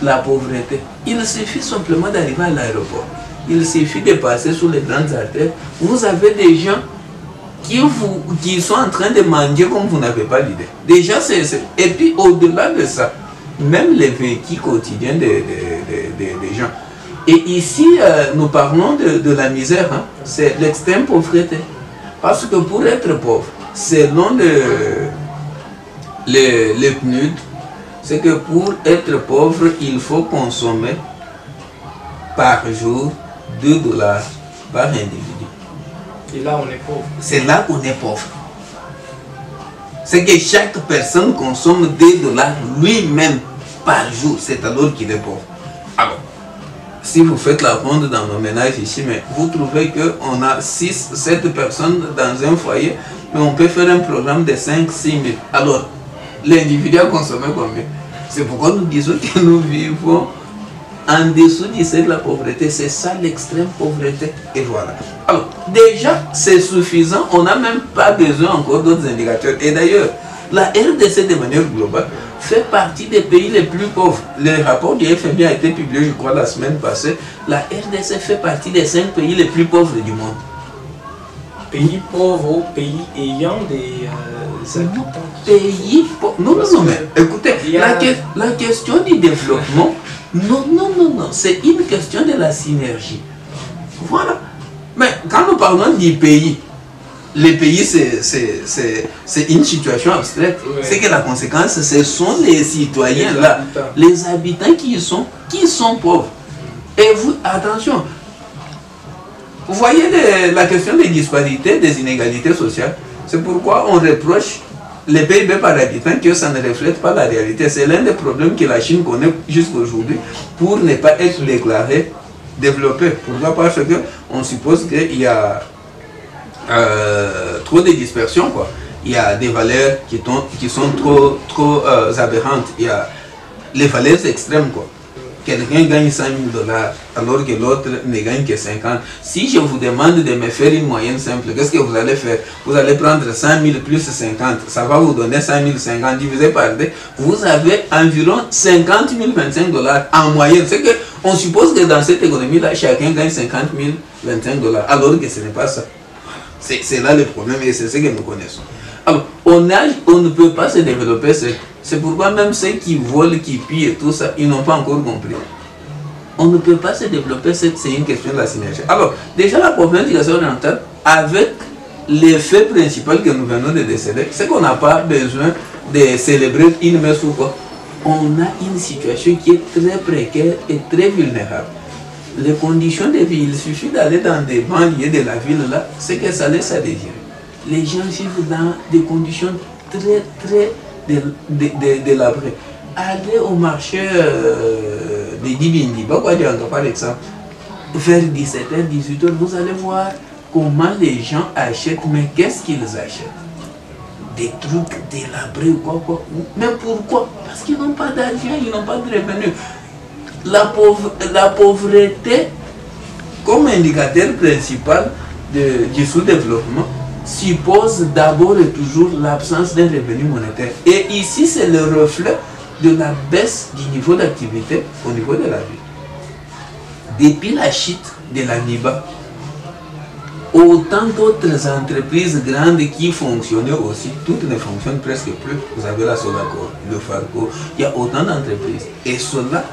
La pauvreté. Il suffit simplement d'arriver à l'aéroport. Il suffit de passer sous les grandes artères. Vous avez des gens qui sont en train de manger comme vous n'avez pas l'idée. Déjà, et puis au-delà de ça, même les vécus quotidiens des gens. Et ici, nous parlons de la misère, hein, c'est l'extrême pauvreté. Parce que pour être pauvre, selon les PNUD, c'est que pour être pauvre, il faut consommer par jour 2 dollars par individu. Et là, on est pauvre. C'est là qu'on est pauvre. C'est que chaque personne consomme 2 dollars lui-même par jour. C'est alors qu'il est pauvre. Alors, si vous faites la ronde dans nos ménages ici, mais vous trouvez qu'on a 6, 7 personnes dans un foyer, mais on peut faire un programme de 5, 6 000. Alors, l'individu a consommé combien? C'est pourquoi nous disons que nous vivons en dessous du seuil de la pauvreté. C'est ça l'extrême pauvreté. Et voilà. Alors, déjà, c'est suffisant. On n'a même pas besoin encore d'autres indicateurs. Et d'ailleurs, la RDC de manière globale fait partie des pays les plus pauvres. Le rapport du FMI a été publié, je crois, la semaine passée. La RDC fait partie des 5 pays les plus pauvres du monde. Pays pauvres, pays ayant des habitants. Pays pauvres. Non, mais écoutez, la question du développement, non, c'est une question de la synergie. Voilà. Mais quand nous parlons du pays, les pays, c'est une situation abstraite. Ouais. C'est que la conséquence, ce sont les citoyens là, les habitants qui sont pauvres. Et vous, attention, vous voyez la question des disparités, des inégalités sociales. C'est pourquoi on reproche les PIB par habitant que ça ne reflète pas la réalité. C'est l'un des problèmes que la Chine connaît jusqu'à aujourd'hui pour ne pas être déclarée développée. Pourquoi? Parce qu'on suppose qu'il y a trop de dispersion, quoi. Il y a des valeurs qui sont trop aberrantes. Il y a les valeurs extrêmes, quoi. Quelqu'un gagne 100 000 dollars alors que l'autre ne gagne que 50. Si je vous demande de me faire une moyenne simple, qu'est-ce que vous allez faire? Vous allez prendre 100 000 plus 50. Ça va vous donner 100 050 divisé par 2. Vous avez environ 50 025 dollars en moyenne. C'est qu'on suppose que dans cette économie-là, chacun gagne 50 025 dollars alors que ce n'est pas ça. C'est là le problème et c'est ce que nous connaissons. Alors, on ne peut pas se développer. C'est pourquoi même ceux qui volent, qui pillent et tout ça, ils n'ont pas encore compris. On ne peut pas se développer, c'est une question de la synergie. Alors, déjà la population orientale, avec l'effet principal que nous venons de déceler, c'est qu'on n'a pas besoin de célébrer une messe ou quoi. On a une situation qui est très précaire et très vulnérable. Les conditions de vie, il suffit d'aller dans des banlieues de la ville là, c'est que ça laisse à désirer. Les gens vivent dans des conditions très délabrées. Allez au marché de Dibindi, par exemple, vers 17h, 18h, vous allez voir comment les gens achètent, mais qu'est-ce qu'ils achètent? Des trucs délabrés ou quoi. Mais pourquoi? Parce qu'ils n'ont pas d'argent, ils n'ont pas de revenus. La pauvreté, comme indicateur principal du sous-développement, suppose d'abord et toujours l'absence d'un revenu monétaire. Et ici, c'est le reflet de la baisse du niveau d'activité au niveau de la ville. Depuis la chute de la NIBA, autant d'autres entreprises grandes qui fonctionnaient aussi, toutes ne fonctionnent presque plus. Vous avez la Sodaco, le Farco, il y a autant d'entreprises. Et cela,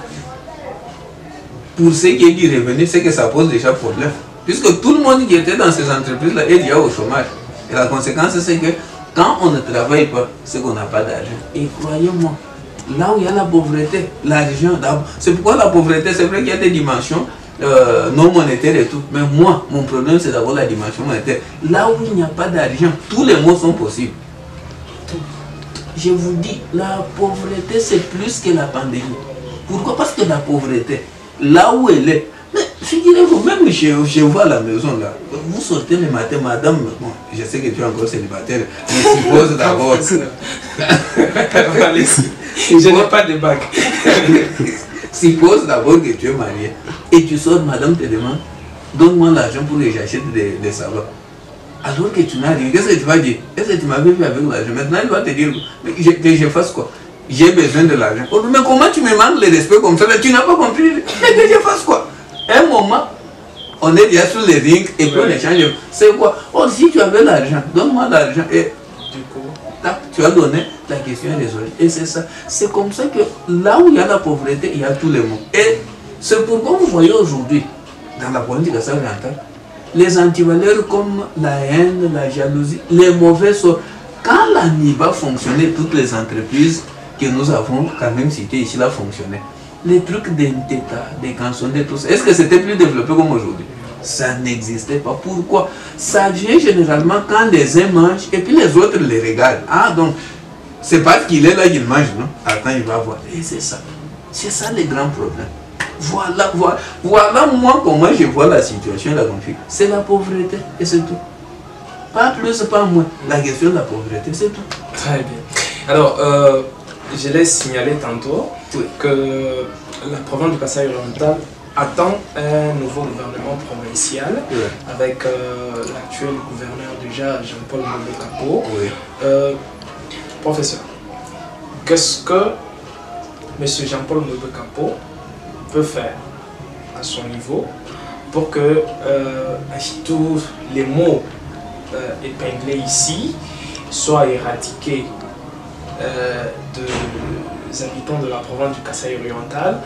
pour ce qui est du revenu, c'est que ça pose déjà problème. Puisque tout le monde qui était dans ces entreprises-là est lié au chômage. Et la conséquence, c'est que quand on ne travaille pas, c'est qu'on n'a pas d'argent. Et croyez-moi, là où il y a la pauvreté, l'argent, c'est pourquoi la pauvreté, c'est vrai qu'il y a des dimensions non monétaires et tout. Mais moi, mon problème, c'est d'abord la dimension monétaire. Là où il n'y a pas d'argent, tous les mots sont possibles. Je vous dis, la pauvreté, c'est plus que la pandémie. Pourquoi? Parce que la pauvreté, là où elle est, mais figurez-vous, même chez vous à la maison, là, vous sortez le matin, madame, bon, je sais que tu es encore célibataire, mais suppose d'abord... Je n'ai pas de bague. Suppose d'abord que tu es marié, et tu sors, madame te demande, donne-moi l'argent pour que j'achète des savons. Alors que tu n'as rien, qu'est-ce que tu vas dire? Est-ce que tu m'avais vu avec l'argent? Maintenant, il va te dire que je fasse quoi? J'ai besoin de l'argent. Mais comment tu me manques le respect comme ça? Tu n'as pas compris. Mais que je fasse quoi? Un moment, on est déjà sur les rings et puis on échange. C'est quoi? Oh, si tu avais l'argent, donne-moi l'argent. Et Du coup, tac, tu as donné, la question est résolue. Et c'est ça. C'est comme ça que là où il y a la pauvreté, il y a tous les maux. Et c'est pourquoi vous voyez aujourd'hui, dans la politique de Kassai orientale, les antivaleurs comme la haine, la jalousie, les mauvais sorts. Quand la NIBA fonctionnait, toutes les entreprises que nous avons quand même citées ici là fonctionnaient. Les trucs d'Inteta, des cançonnets, tout ça, est-ce que c'était plus développé comme aujourd'hui? Ça n'existait pas. Pourquoi? Ça vient généralement quand les uns mangent et puis les autres les regardent. Ah donc, c'est parce qu'il est là qu'il mange, non? Attends, il va voir. Et c'est ça. C'est ça les grands problèmes. Voilà moi comment je vois la situation et la conflit. C'est la pauvreté et c'est tout. Pas plus, pas moins. La question de la pauvreté, c'est tout. très bien. Alors, je l'ai signalé tantôt que la province du Kassai oriental attend un nouveau gouvernement provincial avec l'actuel gouverneur déjà, Jean-Paul Mobekapo. Professeur, qu'est-ce que M. Jean-Paul Mobekapo peut faire à son niveau pour que tous les mots épinglés ici soient éradiqués des habitants de la province du Kassai oriental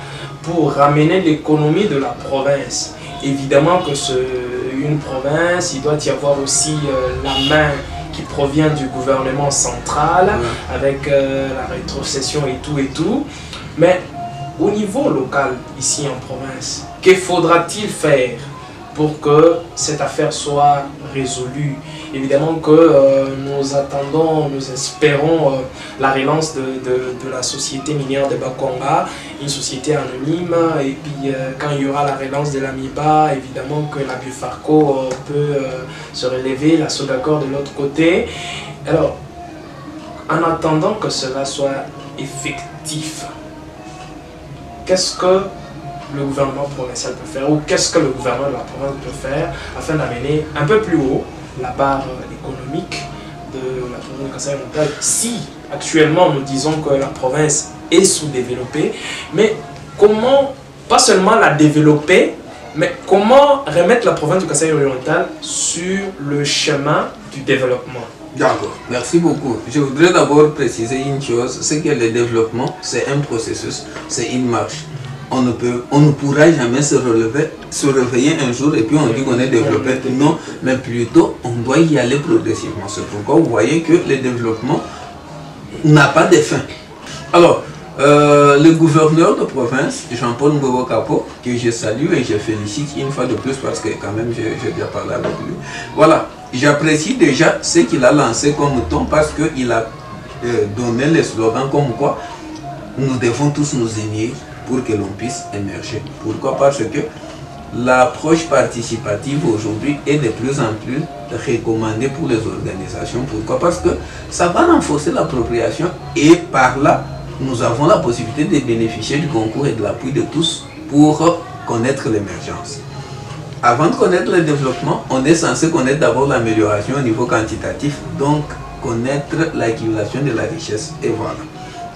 pour ramener l'économie de la province. Évidemment que c'est une province, il doit y avoir aussi la main qui provient du gouvernement central avec la rétrocession et tout. Mais au niveau local, ici en province, que faudra-t-il faire pour que cette affaire soit résolue? Évidemment que nous attendons, nous espérons la relance de la société minière de Bakonga, une société anonyme, et puis quand il y aura la relance de la MIBA, évidemment que la Bufarco peut se relever, la Sodacor de l'autre côté. Alors, en attendant que cela soit effectif, qu'est-ce que le gouvernement provincial peut faire, ou qu'est-ce que le gouvernement de la province peut faire afin d'amener un peu plus haut la barre économique de la province de Kassai oriental? Si actuellement nous disons que la province est sous-développée, mais comment, pas seulement la développer, mais comment remettre la province du Kassai oriental sur le chemin du développement? D'accord, merci beaucoup. Je voudrais d'abord préciser une chose, c'est que le développement, c'est un processus, c'est une marche. On ne pourra jamais se réveiller un jour et puis on dit qu'on est développé. Non, mais plutôt on doit y aller progressivement. C'est pourquoi vous voyez que le développement n'a pas de fin. Alors, le gouverneur de province, Jean-Paul Mobekapo, que je salue et je félicite une fois de plus parce que quand même j'ai déjà parlé avec lui. Voilà, j'apprécie déjà ce qu'il a lancé comme ton parce qu'il a donné les slogans comme quoi nous devons tous nous unir pour que l'on puisse émerger. Pourquoi? Parce que l'approche participative aujourd'hui est de plus en plus recommandée pour les organisations. Pourquoi? Parce que ça va renforcer l'appropriation et par là, nous avons la possibilité de bénéficier du concours et de l'appui de tous pour connaître l'émergence. Avant de connaître le développement, on est censé connaître d'abord l'amélioration au niveau quantitatif, donc connaître l'accumulation de la richesse. Et voilà.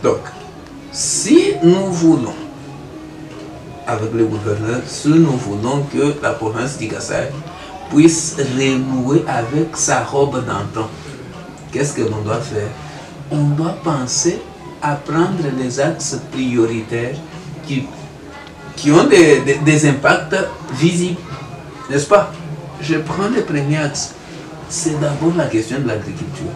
Donc, si nous voulons avec le gouverneur, si nous voulons que la province du Kassai puisse renouer avec sa robe d'antan, qu'est-ce que l'on doit faire? On doit penser à prendre les axes prioritaires qui ont des impacts visibles, n'est-ce pas? Je prends le premier axe, c'est d'abord la question de l'agriculture.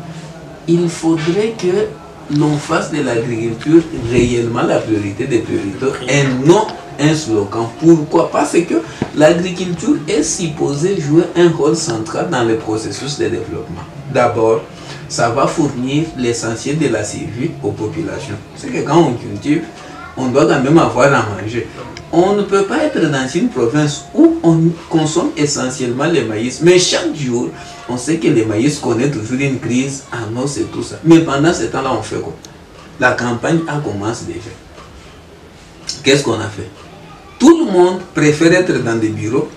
Il faudrait que l'on fasse de l'agriculture réellement la priorité des priorités et non un slogan. Pourquoi? Parce que l'agriculture est supposée jouer un rôle central dans le processus de développement. D'abord, ça va fournir l'essentiel de la survie aux populations. C'est que quand on cultive, on doit quand même avoir à manger. On ne peut pas être dans une province où on consomme essentiellement le maïs, mais chaque jour, on sait que le maïs connaît toujours une crise en os et tout ça. Mais pendant ce temps-là, on fait quoi? La campagne a commencé déjà. Qu'est-ce qu'on a fait? Tout le monde préfère être dans des bureaux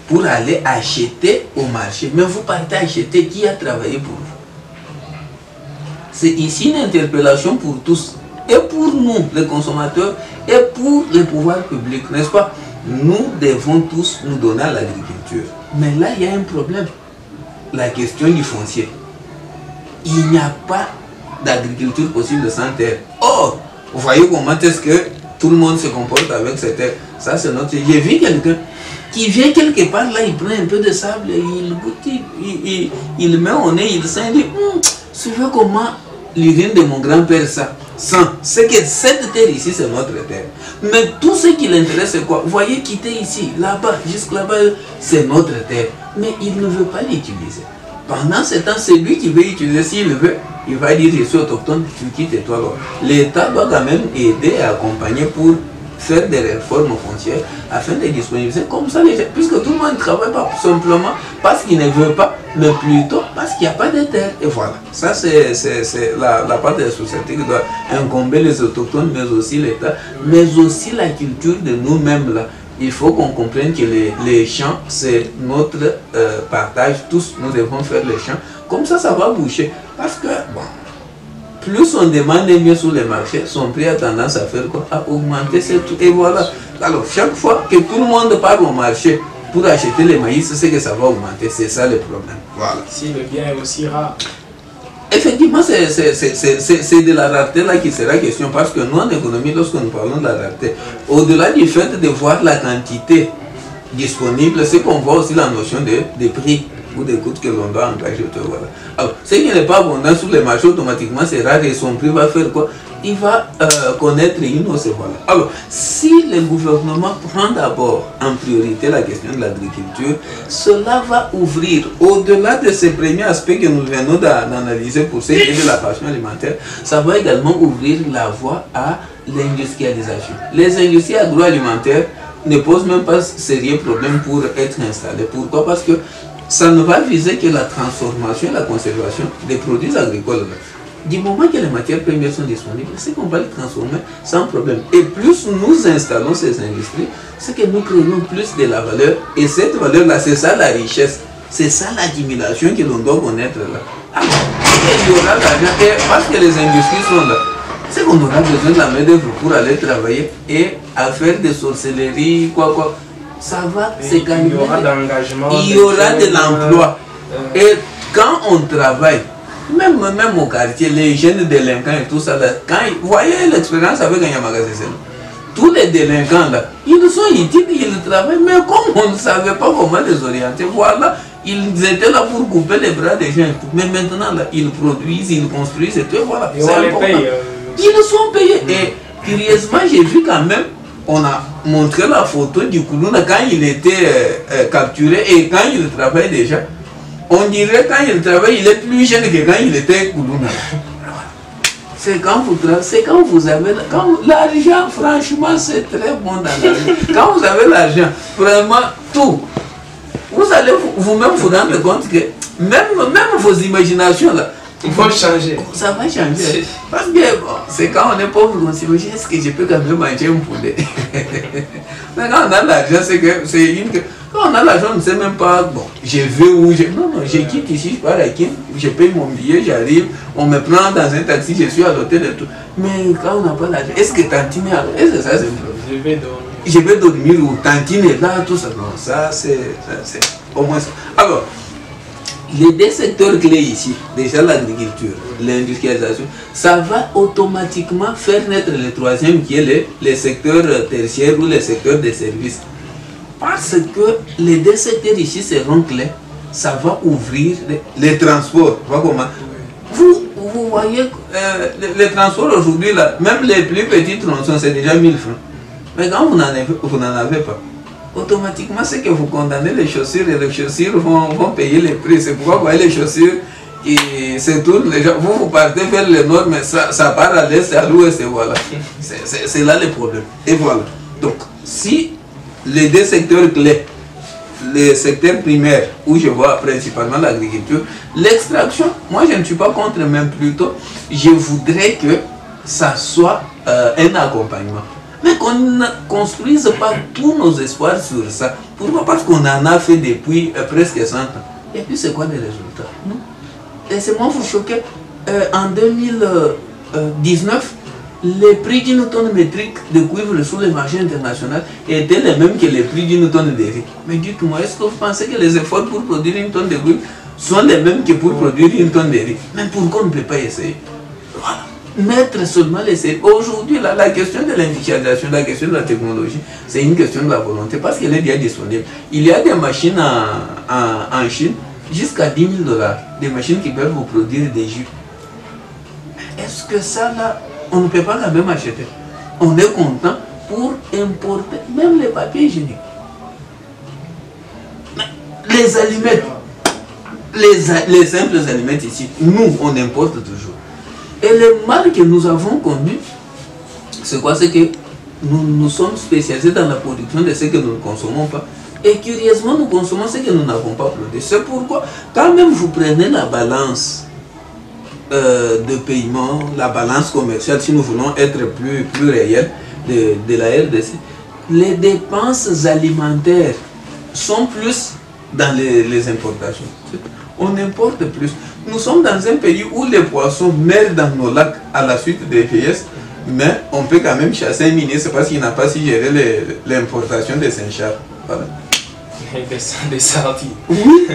pour aller acheter au marché. Mais vous partez acheter, qui a travaillé pour vous? C'est ici une interpellation pour tous. Et pour nous, les consommateurs, et pour les pouvoirs publics, n'est-ce pas? Nous devons tous nous donner à l'agriculture. l'agriculture. Mais là, il y a un problème. La question du foncier. Il n'y a pas d'agriculture possible sans terre. Or, vous voyez comment est-ce que tout le monde se comporte avec cette terre. Ça, c'est notre... J'ai vu quelqu'un qui vient quelque part, là, il prend un peu de sable, il goûte, il met au nez, il sent, il dit, tu veux comment l'urine de mon grand-père ça sent. C'est que cette terre ici, c'est notre terre. Mais tout ce qui l'intéresse, c'est quoi? Vous voyez, quitter ici, là-bas, jusque là-bas, c'est notre terre. Mais il ne veut pas l'utiliser. Pendant ce temps, c'est lui qui veut utiliser. S'il veut, il va dire, je suis autochtone, tu quittes et toi. L'État doit quand même aider et accompagner pour faire des réformes foncières afin de disponibiliser comme ça les gens. Puisque tout le monde ne travaille pas simplement parce qu'il ne veut pas, mais plutôt parce qu'il n'y a pas de terre. Et voilà. Ça, c'est la part de la société qui doit incomber les autochtones, mais aussi l'État, mais aussi la culture de nous-mêmes là. Il faut qu'on comprenne que les champs, c'est notre partage. Tous, nous devons faire les champs. Comme ça, ça va boucher. Parce que, bon, plus on demande mieux sur les marchés, son prix a tendance à faire quoi? À augmenter, c'est tout. Et voilà. Alors, chaque fois que tout le monde part au marché pour acheter les maïs, c'est que ça va augmenter. C'est ça le problème. Voilà. Si le bien est aussi rare. Effectivement, c'est de la rareté là qui sera question, parce que nous en économie, lorsque nous parlons de la rareté, au-delà du fait de voir la quantité disponible, c'est qu'on voit aussi la notion de prix ou des coûts que l'on doit engager. Voilà. Alors, ce qui n'est pas abondant sur les marchés, automatiquement c'est rare et son prix va faire quoi? Il va connaître une hausse. Voilà. Alors, si le gouvernement prend d'abord en priorité la question de l'agriculture, cela va ouvrir, au-delà de ces premiers aspects que nous venons d'analyser pour ce qui est de la passion alimentaire, ça va également ouvrir la voie à l'industrialisation. Les industries agroalimentaires ne posent même pas sérieux problème pour être installées. Pourquoi? Parce que ça ne va viser que la transformation et la conservation des produits agricoles. Du moment que les matières premières sont disponibles, c'est qu'on va les transformer sans problème. Et plus nous installons ces industries, c'est que nous créons plus de la valeur. Et cette valeur-là, c'est ça la richesse. C'est ça l'accumulation que l'on doit connaître là. Alors, il y aura l'argent. Et parce que les industries sont là, c'est qu'on aura besoin de la main-d'œuvre pour aller travailler et à faire des sorcelleries, quoi. Ça va se calmer. Il y aura d'engagement. Il y aura de l'emploi. Et quand on travaille, même au quartier, les jeunes délinquants et tout ça, là, vous voyez l'expérience avec un Yamagassé, tous les délinquants là, ils sont utiles, ils travaillent, mais comme on ne savait pas comment les orienter, voilà, ils étaient là pour couper les bras des gens. Mais maintenant là, ils produisent, ils construisent et tout, voilà. Et on les paye. Ils sont payés. Et curieusement, j'ai vu quand même, on a montré la photo du Koulouna quand il était capturé et quand il travaille déjà. On dirait quand il travaille, il est plus jeune que quand il était Koulouna. C'est quand vous avez l'argent, franchement, c'est très bon dans la vie. Quand vous avez l'argent, vraiment tout, vous allez vous-même vous rendre compte que même vos imaginations là, il faut changer. Ça va changer. Parce que bon, c'est quand on est pauvre qu'on s'imagine, est-ce que je peux quand même manger un poulet? Mais quand on a l'argent, c'est une... Quand on a l'argent, on ne sait même pas, bon, je vais où je... Non, je quitte ici, je pars à Kim, je paye mon billet, j'arrive, on me prend dans un taxi, je suis à l'hôtel et tout. Mais quand on n'a pas l'argent, est-ce que tantine est là? Est-ce que ça c'est un problème? Je vais dormir. Je vais dormir ou tantine est là, tout ça. Non, ça c'est au moins ça. Alors, les deux secteurs clés ici, déjà l'agriculture, l'industrialisation, ça va automatiquement faire naître le troisième qui est les secteurs tertiaires ou les secteurs des services. Parce que les deux secteurs ici seront clés, ça va ouvrir les transports. Vous voyez, les transports aujourd'hui, même les plus petits tronçons, c'est déjà 1000 francs. Mais quand vous n'en avez pas, automatiquement, c'est que vous condamnez les chaussures et les chaussures vont payer les prix. C'est pourquoi vous voyez les chaussures qui se tournent. Vous partez vers le nord, mais ça part à l'est et à l'ouest. Et voilà. C'est là le problème. Et voilà. Donc, si les deux secteurs clés, le secteur primaire, où je vois principalement l'agriculture, l'extraction, moi je ne suis pas contre, même plutôt, je voudrais que ça soit un accompagnement. Mais qu'on ne construise pas tous nos espoirs sur ça. Pourquoi? Parce qu'on en a fait depuis presque 100 ans. Et puis c'est quoi les résultats? Laissez-moi vous choquer. En 2019, les prix d'une tonne métrique de cuivre sur le marché international étaient les mêmes que les prix d'une tonne de riz. Mais dites-moi, est-ce que vous pensez que les efforts pour produire une tonne de cuivre sont les mêmes que pour produire une tonne de riz? Mais pourquoi on ne peut pas essayer? Voilà. Mettre seulement l'essai. Aujourd'hui, la question de l'industrialisation, la question de la technologie, c'est une question de la volonté parce qu'elle est déjà disponible. Il y a des machines en Chine jusqu'à 10 000 $, des machines qui peuvent vous produire des jus. Est-ce que ça, là, on ne peut pas quand même acheter? On est content pour importer même les papiers hygiéniques. Les aliments, les simples aliments ici, nous, on importe toujours. Et le mal que nous avons connu, c'est quoi? C'est que nous sommes spécialisés dans la production de ce que nous ne consommons pas. Et curieusement, nous consommons ce que nous n'avons pas produit. C'est pourquoi, quand même vous prenez la balance de paiement, la balance commerciale, si nous voulons être plus réels de la RDC, les dépenses alimentaires sont plus dans les importations. On importe plus. Nous sommes dans un pays où les poissons meurent dans nos lacs à la suite des vieillesses, mais on peut quand même chasser un minier, c'est parce qu'il n'a pas su gérer l'importation de Saint-Charles. Voilà. Des sardines. Oui.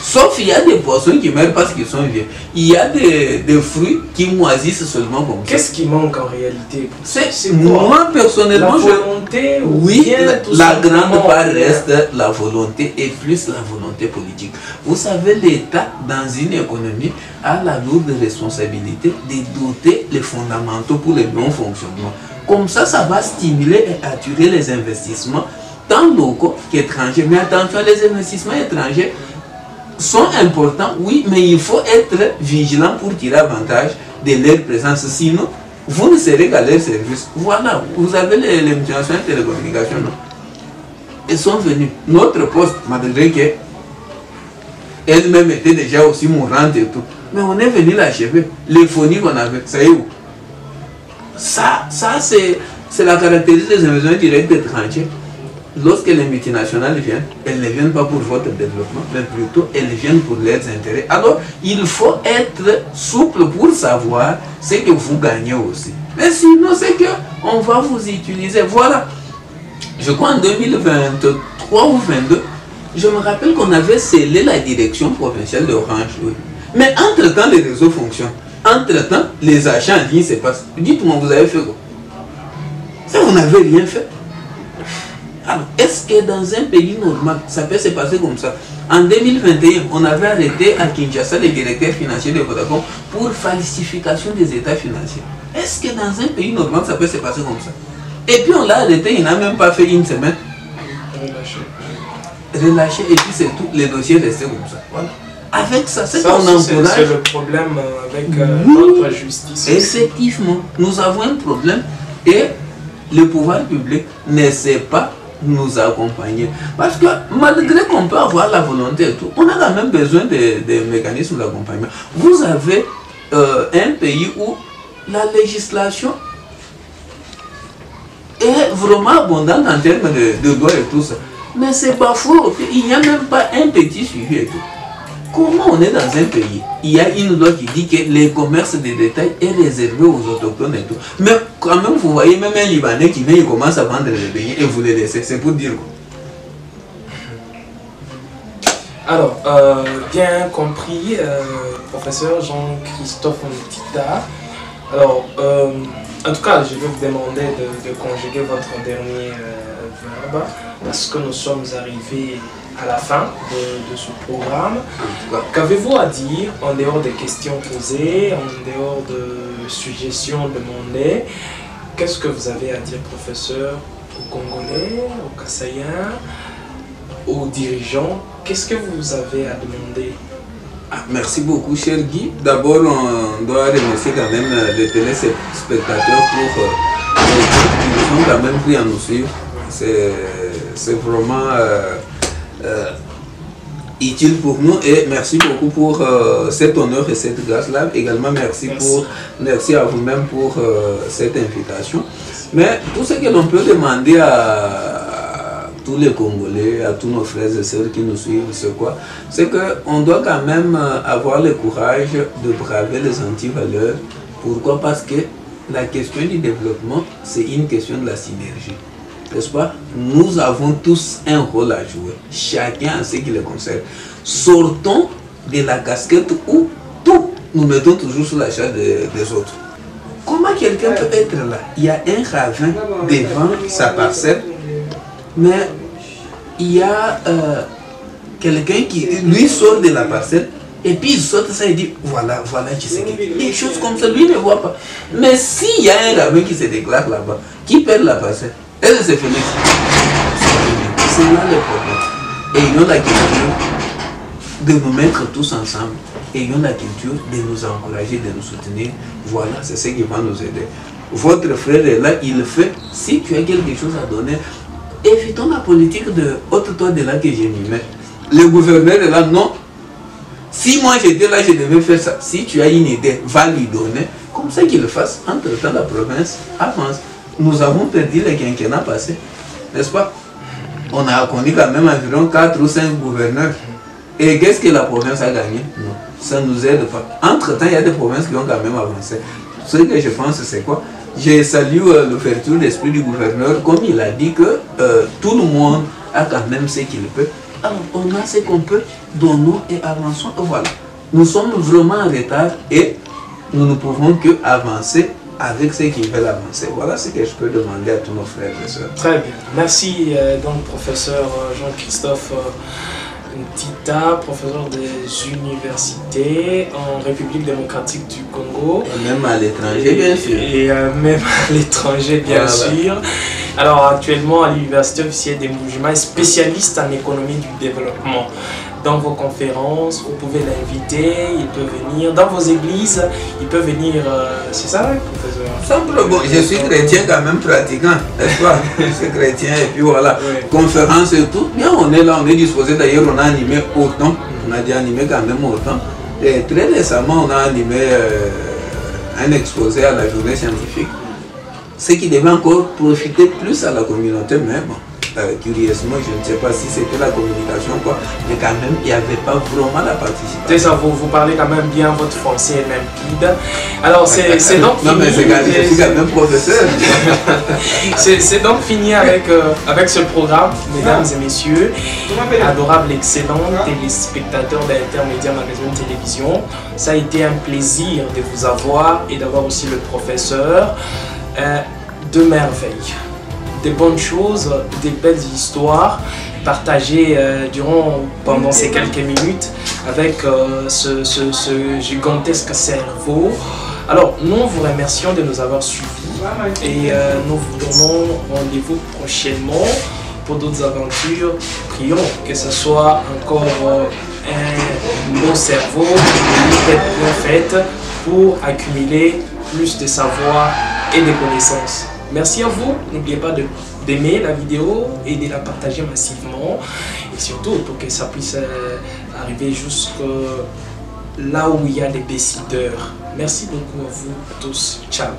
Sauf qu'il y a des poissons qui meurent parce qu'ils sont vieux. Il y a des fruits qui moisissent seulement comme ça. Qu'est-ce qui manque en réalité? C'est moi personnellement, la volonté, oui, la grande part reste la volonté et plus la volonté politique. Vous savez, l'État dans une économie a la lourde responsabilité de doter les fondamentaux pour le bon fonctionnement. Comme ça va stimuler et attirer les investissements tant locaux qu'étrangers. Mais attention, les investissements étrangers sont importants, oui, mais il faut être vigilant pour tirer avantage de leur présence. Sinon, vous ne serez qu'à leur service. Voilà, vous avez les multinationales de télécommunications, non? Elles sont venues. Notre poste, malgré qu'elle-même était déjà aussi mourante et tout, mais on est venu l'achever. Les phonies qu'on avait, ça y est où? Ça c'est la caractéristique des investissements directs étrangers. Lorsque les multinationales viennent, elles ne viennent pas pour votre développement, mais plutôt elles viennent pour leurs intérêts. Alors, il faut être souple pour savoir ce que vous gagnez aussi. Mais sinon, c'est qu'on va vous utiliser. Voilà. Je crois en 2023 ou 2022, je me rappelle qu'on avait scellé la direction provinciale d'Orange. Oui. Mais entre-temps, les réseaux fonctionnent. Entre-temps, les achats en ligne se passent. Dites-moi, vous avez fait quoi? Ça, vous n'avez rien fait. Alors, est-ce que dans un pays normal, ça peut se passer comme ça? En 2021, on avait arrêté à Kinshasa les directeurs financiers de Vodafone pour falsification des états financiers. Est-ce que dans un pays normal, ça peut se passer comme ça? Et puis on l'a arrêté, il n'a même pas fait une semaine. Relâché, et puis c'est tout, les dossiers restaient comme ça. Voilà. Avec ça, c'est qu'on encourage. C'est le problème avec notre justice. Effectivement, nous avons un problème et le pouvoir public ne sait pas nous accompagner. Parce que malgré qu'on peut avoir la volonté et tout, on a quand même besoin des mécanismes d'accompagnement. Vous avez un pays où la législation est vraiment abondante en termes de droits et tout ça. Mais c'est pas faux, il n'y a même pas un petit suivi et tout. Comment on est dans un pays? Il y a une loi qui dit que le commerce de détail est réservé aux autochtones et tout. Mais quand même, vous voyez même un Libanais qui vient, il commence à vendre les beignets et vous les laissez. C'est pour dire quoi? Alors, bien compris, professeur Jean-Christophe Ntita. Alors, en tout cas, je vais vous demander de conjuguer votre dernier verbe parce que nous sommes arrivés à la fin de ce programme. Qu'avez-vous à dire en dehors des questions posées, en dehors de suggestions demandées? Qu'est-ce que vous avez à dire, professeur, aux Congolais, aux Kassaïens, aux dirigeants? Qu'est-ce que vous avez à demander? Merci beaucoup, cher Guy. D'abord, on doit remercier quand même les téléspectateurs pour ils ont quand même pris à nous suivre. C'est vraiment utile pour nous et merci beaucoup pour cet honneur et cette grâce-là. Également, merci à vous-même pour cette invitation. Mais tout ce que l'on peut demander à tous les Congolais, à tous nos frères et sœurs qui nous suivent, c'est quoi? C'est qu'on doit quand même avoir le courage de braver les antivaleurs. Pourquoi? Parce que la question du développement, c'est une question de la synergie. N'est-ce pas? Nous avons tous un rôle à jouer, chacun a ce qui le concerne. Sortons de la casquette où tout nous mettons toujours sous la charge des autres. Comment quelqu'un peut être là? Il y a un ravin devant sa parcelle, mais il y a quelqu'un qui lui sort de la parcelle et puis il sort ça et dit voilà, tu sais, des choses comme ça, lui ne voit pas. Mais s'il y a un ravin qui se déclare là-bas, qui perd la parcelle, elle se fait c'est là le problème. Ayons la culture de nous mettre tous ensemble. Ayons la culture de nous encourager, de nous soutenir. Voilà, c'est ce qui va nous aider. Votre frère est là, il le fait. Si tu as quelque chose à donner, évitons la politique de ôte-toi de là que je m'y mets. Le gouverneur est là, non. Si moi j'étais là, je devais faire ça. Si tu as une idée, va lui donner. Comme ça qu'il le fasse. Entre-temps, la province avance. Nous avons perdu le quinquennat passé, n'est-ce pas? On a connu quand même environ 4 ou 5 gouverneurs. Et qu'est-ce que la province a gagné? Non, ça ne nous aide pas. Entre-temps, il y a des provinces qui ont quand même avancé. Ce que je pense, c'est quoi? Je salue l'ouverture d'esprit du gouverneur, comme il a dit que tout le monde a quand même ce qu'il peut. Alors, on a ce qu'on peut, donnons et avançons. Voilà. Nous sommes vraiment en retard et nous ne pouvons que avancer avec ceux qui veulent avancer. Voilà ce que je peux demander à tous nos frères et sœurs. Très bien. Merci donc professeur Jean-Christophe Ntita, professeur des universités en République démocratique du Congo. Et même à l'étranger, bien sûr. Et même à l'étranger, bien sûr. Alors actuellement à l'université officielle des Mboujima, spécialiste en économie du développement. Dans vos conférences, vous pouvez l'inviter, il peut venir. Dans vos églises, il peut venir. C'est ça, professeur? Simple, bon, je suis chrétien quand même pratiquant, n'est-ce pas? Je suis chrétien et puis voilà. Oui. Conférences et tout. Bien, on est là, on est disposé. D'ailleurs, on a animé autant. On a déjà animé quand même autant. Et très récemment, on a animé un exposé à la journée scientifique. Ce qui devait encore profiter plus à la communauté, mais bon. Curieusement, je ne sais pas si c'était la communication ou quoi, mais quand même, il n'y avait pas vraiment la participation. C'est ça, vous parlez quand même bien, votre français est limpide. Alors, c'est donc non, mais je suis quand même professeur. C'est donc fini avec ce programme, mesdames et messieurs, adorables, excellents téléspectateurs d'Intermédia Magazine Télévision. Ça a été un plaisir de vous avoir et d'avoir aussi le professeur de merveille. Des bonnes choses, des belles histoires partagées pendant ces quelques minutes avec ce gigantesque cerveau. Alors, nous vous remercions de nous avoir suivis et nous vous donnons rendez-vous prochainement pour d'autres aventures. Prions que ce soit encore un beau cerveau, une tête bien faite pour accumuler plus de savoir et de connaissances. Merci à vous, n'oubliez pas d'aimer la vidéo et de la partager massivement et surtout pour que ça puisse arriver jusque là où il y a des décideurs. Merci beaucoup à vous tous, ciao.